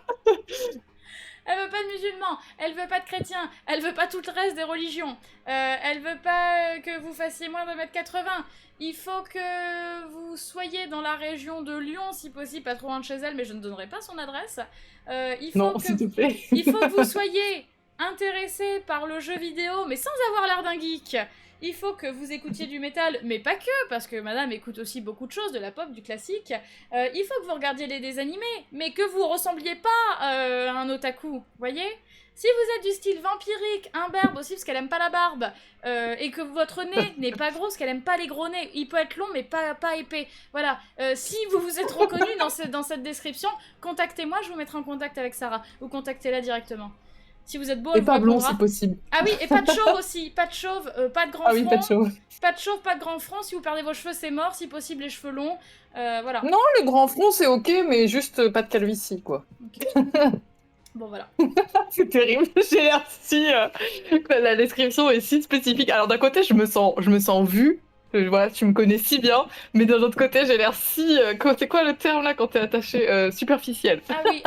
Elle veut pas de musulmans, elle veut pas de chrétiens, elle veut pas tout le reste des religions. Elle veut pas que vous fassiez moins d'1m80. Il faut que vous soyez dans la région de Lyon, si possible, pas trop loin de chez elle, mais je ne donnerai pas son adresse. Non, s'il te plaît. Il faut que vous soyez intéressé par le jeu vidéo, mais sans avoir l'air d'un geek. Il faut que vous écoutiez du métal, mais pas que, parce que madame écoute aussi beaucoup de choses, de la pop, du classique. Il faut que vous regardiez des animés, mais que vous ressembliez pas à un otaku, voyez? Si vous êtes du style vampirique, imberbe aussi, parce qu'elle aime pas la barbe, et que votre nez n'est pas gros, parce qu'elle aime pas les gros nez, il peut être long, mais pas épais. Voilà, si vous vous êtes reconnu dans cette description, contactez-moi, je vous mettrai en contact avec Sarah, ou contactez-la directement. Si vous êtes beau, elle Et vous pas blond répondra. si possible. Ah oui, et pas de chauve aussi. Pas de chauve, pas de grand Ah oui, front. pas de cheveux. Pas de chauve, pas de grand front. Si vous perdez vos cheveux, c'est mort. Si possible, les cheveux longs. Voilà. Non, le grand front, c'est ok, mais juste pas de calvitie, quoi. Ok. Bon, voilà. C'est terrible, j'ai l'air si... la description est si spécifique. Alors d'un côté, je me sens vue, voilà, tu me connais si bien, mais d'un autre côté, j'ai l'air si... c'est quoi le terme là quand t'es attaché superficiel. Ah oui,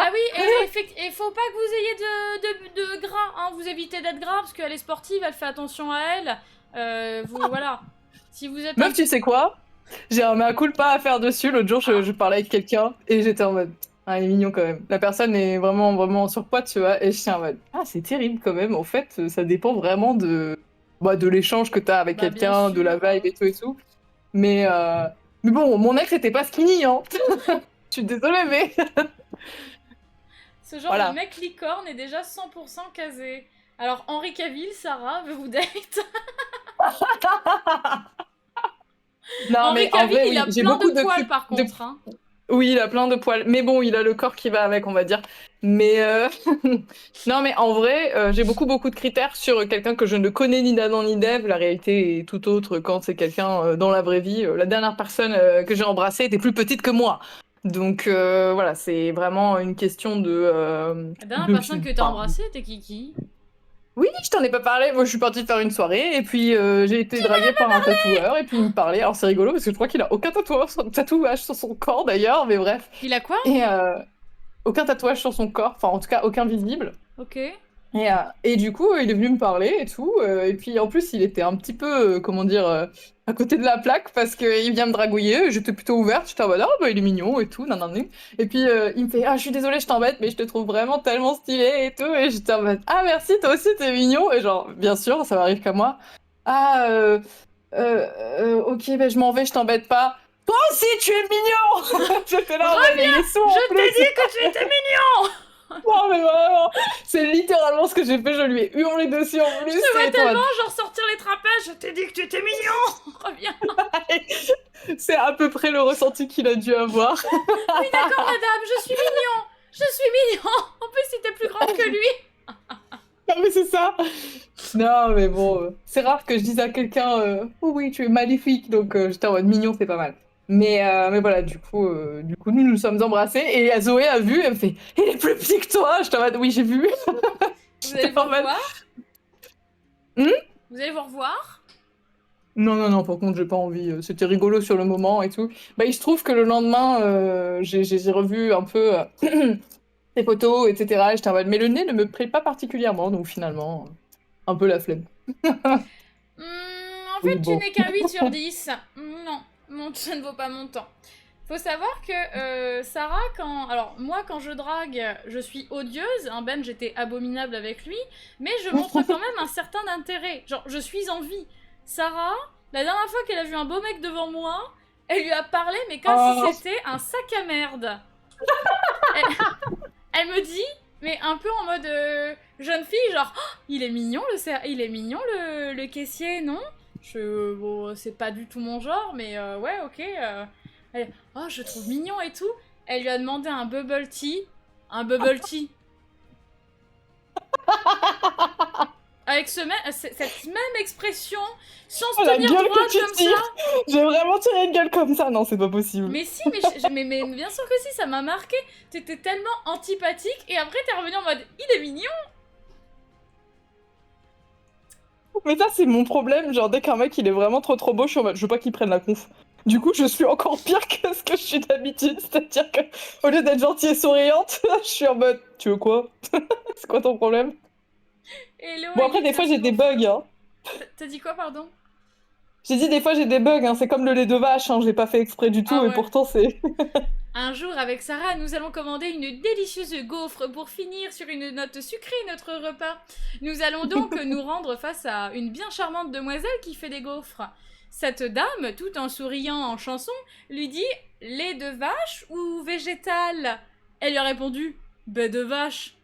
et faut pas que vous ayez de gras, hein. Vous évitez d'être gras parce qu'elle est sportive, elle fait attention à elle. Voilà. Si vous êtes Meuf, tu sais quoi? J'ai un mea culpa à faire dessus. L'autre jour, je parlais avec quelqu'un et j'étais en mode... Ah, il est mignon quand même. La personne est vraiment, vraiment en surpoids, tu vois, et je suis en mode... Ah, c'est terrible quand même. En fait, ça dépend vraiment de l'échange que t'as avec Bah, bien quelqu'un, de la sûr. vibe et tout et tout. Mais bon, mon ex était pas skinny, hein. Je suis désolée, mais... Ce genre Voilà. de mec licorne est déjà 100% casé. Alors, Henri Cavill, Sarah, veut vous date. Non, Henri mais en Cavill, vrai, il a oui, j'ai plein beaucoup de poils trucs- par contre. Hein. Oui, il a plein de poils. Mais bon, il a le corps qui va avec, on va dire. Mais non, mais en vrai, j'ai beaucoup de critères sur quelqu'un que je ne connais ni d'Adam ni d'Ève. La réalité est tout autre quand c'est quelqu'un dans la vraie vie. La dernière personne que j'ai embrassée était plus petite que moi. Donc voilà, c'est vraiment une question La dernière de- personne que t'as enfin, embrassée, t'es Kiki. Oui, je t'en ai pas parlé. Moi, je suis partie faire une soirée et puis j'ai été draguée par un tatoueur et puis il me parlait. Alors c'est rigolo parce que je crois qu'il a aucun tatouage sur son corps d'ailleurs, mais bref. Il a quoi? Et aucun tatouage sur son corps, enfin en tout cas aucun visible. Ok. Et du coup, il est venu me parler et tout. Et puis en plus, il était un petit peu, comment dire, à côté de la plaque parce qu'il vient me dragouiller. J'étais plutôt ouverte. J'étais en mode, ah bah il est mignon et tout. Nan, nan, nan. Et puis il me fait, ah je suis désolée, je t'embête, mais je te trouve vraiment tellement stylé et tout. Et j'étais en mode, ah merci, toi aussi t'es mignon. Et genre, bien sûr, ça m'arrive qu'à moi. Ah, ok, bah je m'en vais, je t'embête pas. Toi aussi, tu es mignon! J'étais là, en mode, mais il est sourd en Je t'ai plus. dit que tu étais mignon. Non, mais vraiment, c'est littéralement ce que j'ai fait. Je lui ai hurlé dessus en plus. Je te vois et tellement genre sortir les trapèzes. Je t'ai dit que tu étais mignon. Reviens. C'est à peu près le ressenti qu'il a dû avoir. Oui d'accord madame, je suis mignon. Je suis mignon. En plus c'était plus grande que lui. Non, mais c'est ça. Non, mais bon, c'est rare que je dise à quelqu'un oh oui, tu es magnifique. Donc j'étais en mode mignon, c'est pas mal. Mais voilà, du coup, nous nous sommes embrassés et Zoé a vu, elle me fait il est plus petit que toi. J'étais en mode oui, j'ai vu. Vous allez vous en mode, revoir? Vous allez vous revoir? Non, par contre, j'ai pas envie. C'était rigolo sur le moment et tout. Bah, il se trouve que le lendemain, j'ai revu un peu ses photos, etc. Et j'étais en mode, mais le nez ne me plaît pas particulièrement, donc finalement, un peu la flemme. En Oui, fait, tu bon. n'es qu'un 8 sur 10. Non, ça ne vaut pas mon temps. Faut savoir que Sarah, alors moi quand je drague, je suis odieuse. Hein, Ben, j'étais abominable avec lui, mais je montre quand même un certain intérêt. Genre, je suis en vie. Sarah, la dernière fois qu'elle a vu un beau mec devant moi, elle lui a parlé, mais comme si c'était un sac à merde. Elle me dit, mais un peu en mode jeune fille, genre, oh, il est mignon le caissier, non? Bon, c'est pas du tout mon genre, mais ouais, ok. Oh, je trouve mignon et tout. Elle lui a demandé un bubble tea. Un bubble tea. Avec cette même expression, sans se Oh, la tenir gueule droite que tu comme tires. ça. J'ai vraiment tiré une gueule comme ça. Non, c'est pas possible. Mais si, mais bien sûr que si, ça m'a marqué. T'étais tellement antipathique et après t'es revenu en mode il est mignon. Mais ça, c'est mon problème. Genre, dès qu'un mec il est vraiment trop beau, je suis en mode, je veux pas qu'il prenne la conf. Du coup, je suis encore pire que ce que je suis d'habitude. C'est-à-dire que, au lieu d'être gentille et souriante, je suis en mode, tu veux quoi? C'est quoi ton problème? Hello, Bon, après, des fois, j'ai des bugs, hein. T'as dit quoi, pardon? J'ai dit, des fois, j'ai des bugs, hein. C'est comme le lait de vache, hein. J'ai pas fait exprès du tout, Ah et ouais. pourtant, c'est. Un jour, avec Sarah, nous allons commander une délicieuse gaufre pour finir sur une note sucrée notre repas. Nous allons donc nous rendre face à une bien charmante demoiselle qui fait des gaufres. Cette dame, tout en souriant en chanson, lui dit « lait de vache ou végétal ?» Elle lui a répondu « baie de vache ».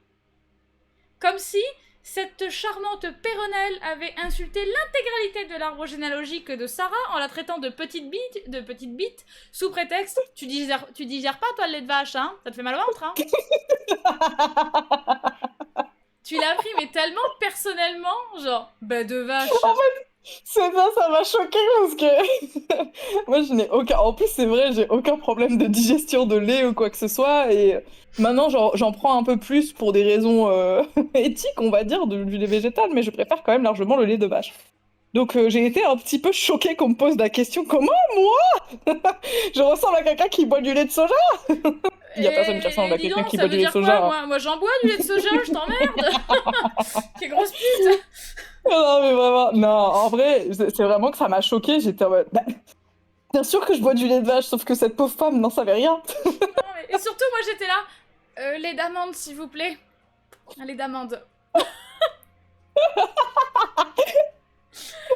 Comme si cette charmante péronnelle avait insulté l'intégralité de l'arbre généalogique de Sarah en la traitant de petite bite, sous prétexte tu digères pas toi le lait de vache, hein? Ça te fait mal au ventre, hein? Tu l'as pris, mais tellement personnellement, genre, bah de vache. C'est ça m'a choqué parce que moi je n'ai aucun. En plus, c'est vrai, j'ai aucun problème de digestion de lait ou quoi que ce soit. Et maintenant, j'en prends un peu plus pour des raisons éthiques, on va dire, du lait végétal, mais je préfère quand même largement le lait de vache. Donc j'ai été un petit peu choquée qu'on me pose la question comment moi je ressemble à quelqu'un qui boit du lait de soja. Il y a personne qui ressemble à dis quelqu'un donc, qui ça boit veut du lait de dire soja. quoi, moi j'en bois du lait de soja, je t'emmerde. Quelle grosse pute. Non, mais vraiment, non, en vrai, c'est vraiment que ça m'a choquée. J'étais en mode, bah, bien sûr que je bois du lait de vache, sauf que cette pauvre femme n'en savait rien. Non, et surtout, moi j'étais là, lait d'amande, s'il vous plaît. Un lait d'amande.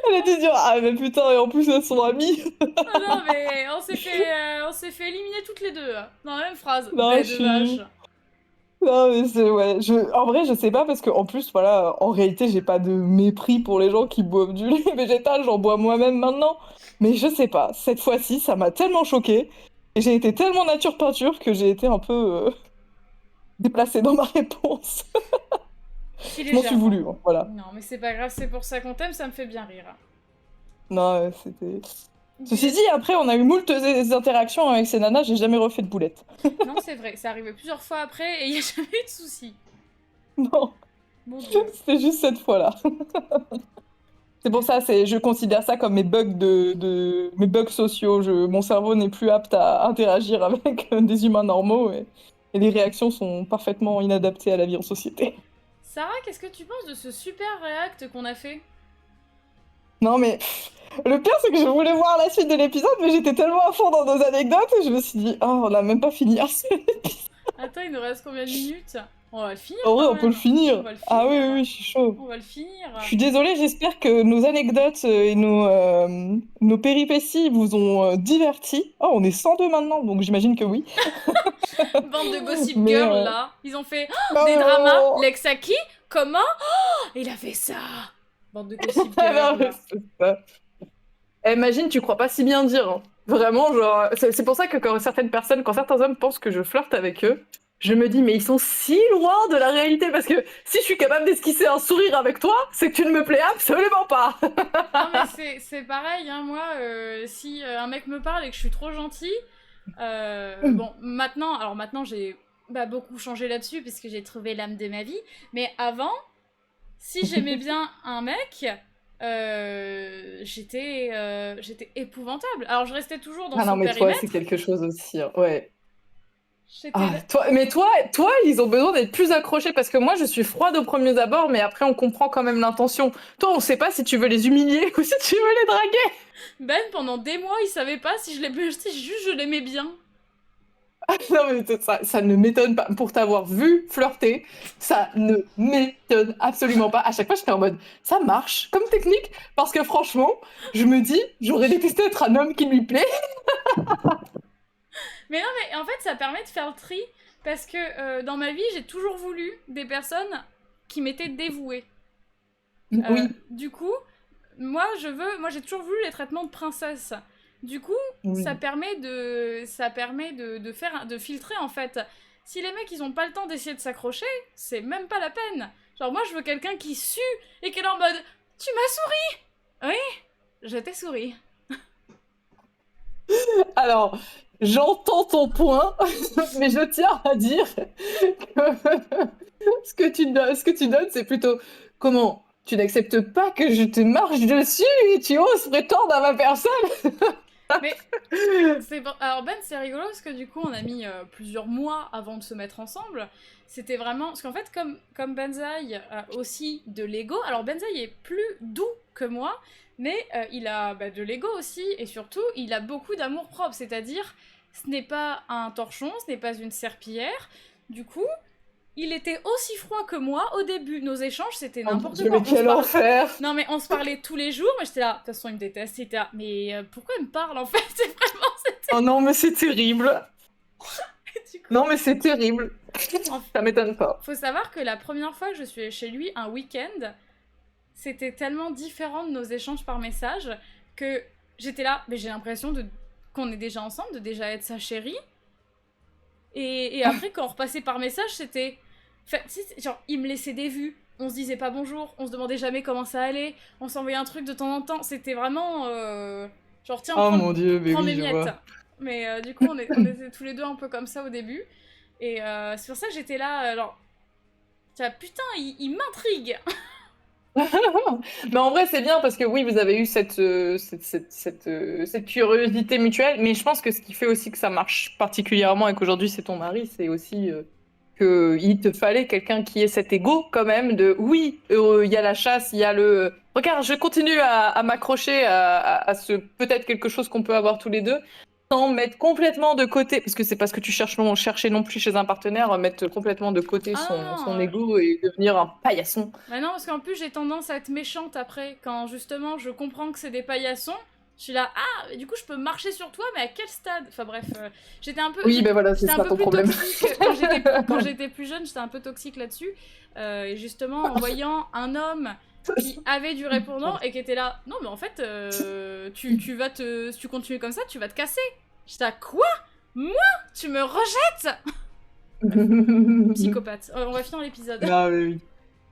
Elle a dû dire, ah, mais putain, et en plus, elles sont amies. Ah non, mais on s'est fait éliminer toutes les deux, dans la même phrase. Non, Lait je de suis... vache. Non, mais c'est, ouais, en vrai, je sais pas, parce qu'en plus, voilà, en réalité, j'ai pas de mépris pour les gens qui boivent du lait végétal, j'en bois moi-même maintenant. Mais je sais pas, cette fois-ci, ça m'a tellement choquée, et j'ai été tellement nature peinture que j'ai été un peu déplacée dans ma réponse. Si Je m'en suis légèrement. voulu, hein, voilà. Non, mais c'est pas grave, c'est pour ça qu'on t'aime, ça me fait bien rire. Non, c'était... Ceci dit, après, on a eu moult interactions avec ces nanas, j'ai jamais refait de boulette. Non, c'est vrai, c'est arrivé plusieurs fois après et il y a jamais eu de soucis. Non, Mon dieu. c'était juste cette fois-là. C'est pour ça, je considère ça comme mes bugs mes bugs sociaux. Mon cerveau n'est plus apte à interagir avec des humains normaux et les réactions sont parfaitement inadaptées à la vie en société. Sarah, qu'est-ce que tu penses de ce super react qu'on a fait? Non mais le pire c'est que je voulais voir la suite de l'épisode, mais j'étais tellement à fond dans nos anecdotes et je me suis dit, oh, on n'a même pas fini. Attends, il nous reste combien de minutes? On va le finir. En vrai, quand on peut le même. finir. On va le Ah oui, finir. oui, je suis chaud. On va le finir. Je suis désolée, j'espère que nos anecdotes et nos péripéties vous ont divertis. Oh, on est 102 maintenant, donc j'imagine que oui. Bande de gossip Mais, girl là. Ils ont fait Oh des dramas. Lexaki, comment? Oh, il a fait ça. Bande de gossip Ah non, girl. mais c'est ça. Imagine, tu crois pas si bien dire. Hein. Vraiment, genre, c'est pour ça que quand certains hommes pensent que je flirte avec eux, je me dis, mais ils sont si loin de la réalité. Parce que si je suis capable d'esquisser un sourire avec toi, c'est que tu ne me plais absolument pas. Non mais c'est pareil, hein, moi, si un mec me parle et que je suis trop gentille, bon, maintenant j'ai beaucoup changé là-dessus parce que j'ai trouvé l'âme de ma vie, mais avant, si j'aimais bien un mec, j'étais épouvantable. Alors je restais toujours dans Ah non, son mais toi, périmètre. c'est quelque chose aussi. Hein. Ouais. J'étais Ah, toi, ils ont besoin d'être plus accrochés parce que moi, je suis froide aux premiers abords, mais après, on comprend quand même l'intention. Toi, on sait pas si tu veux les humilier ou si tu veux les draguer. Ben, pendant des mois, il savait pas si je l'aimais bien. Non, mais ça ne m'étonne pas. Pour t'avoir vu flirter, ça ne m'étonne absolument pas. À chaque fois, j'étais en mode, ça marche comme technique. Parce que franchement, je me dis, j'aurais détesté être un homme qui lui plaît. Mais non, mais en fait, ça permet de faire le tri. Parce que dans ma vie, j'ai toujours voulu des personnes qui m'étaient dévouées. Oui. Du coup, moi j'ai toujours voulu les traitements de princesse. Du coup, Oui. ça permet de filtrer en fait. Si les mecs ils ont pas le temps d'essayer de s'accrocher, c'est même pas la peine. Genre moi je veux quelqu'un qui sue et qui est là en mode tu m'as souri. Oui, je t'ai souri. Alors, j'entends ton point, mais je tiens à dire que ce que tu donnes, c'est plutôt comment tu n'acceptes pas que je te marche dessus et tu oses prétendre à ma personne. Mais alors Ben, c'est rigolo parce que du coup on a mis plusieurs mois avant de se mettre ensemble. C'était vraiment parce qu'en fait comme Benzaï a aussi de l'ego. Alors Benzaï est plus doux que moi, mais il a de l'ego aussi et surtout il a beaucoup d'amour propre. C'est-à-dire ce n'est pas un torchon, ce n'est pas une serpillière. Du coup, il était aussi froid que moi au début. Nos échanges, c'était n'importe quoi. Mais quel enfer! Non, mais on se parlait tous les jours, mais j'étais là. De toute façon, il me déteste. Il était là. Mais pourquoi il me parle en fait? C'est vraiment. Oh non, mais c'est terrible! Du coup, Non, mais c'est terrible! Ça m'étonne pas. faut savoir que la première fois que je suis allée chez lui, un week-end, c'était tellement différent de nos échanges par message que j'étais là. Mais j'ai l'impression qu'on est déjà ensemble, de déjà être sa chérie. Et après, quand on repassait par message, c'était... Enfin, genre, il me laissait des vues. on se disait pas bonjour, on se demandait jamais comment ça allait, on s'envoyait un truc de temps en temps, c'était vraiment genre tiens, Oh mon Dieu, mais prends oui, mes je miettes. vois. Mais du coup, on était tous les deux un peu comme ça au début. Et c'est pour ça que j'étais là, alors, tiens, putain, il m'intrigue. Mais en vrai, c'est bien parce que oui, vous avez eu cette curiosité mutuelle. Mais je pense que ce qui fait aussi que ça marche particulièrement et qu'aujourd'hui c'est ton mari, c'est aussi qu'il te fallait quelqu'un qui ait cet ego quand même de oui, il y a la chasse, il y a le regarde, je continue à m'accrocher à ce peut-être quelque chose qu'on peut avoir tous les deux. Sans mettre complètement de côté, parce que c'est pas ce que tu cherchais non plus chez un partenaire, mettre complètement de côté Ah son non, ego et devenir un paillasson. bah non, parce qu'en plus, j'ai tendance à être méchante après, quand justement je comprends que c'est des paillassons. Je suis là, ah, mais du coup, je peux marcher sur toi, mais à quel stade? Enfin bref, j'étais un peu, Oui, ben voilà, c'est j'étais un ça peu ton plus problème. toxique quand j'étais plus jeune, j'étais un peu toxique là-dessus. Et justement, en voyant un homme qui avait du répondant et qui était là, non, mais en fait, si tu continues comme ça, tu vas te casser. J'étais là, quoi? Moi? Tu me rejettes? Psychopathe. On va finir l'épisode. Ah oui, oui.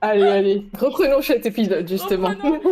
Allez, reprenons cet épisode justement. Reprenons.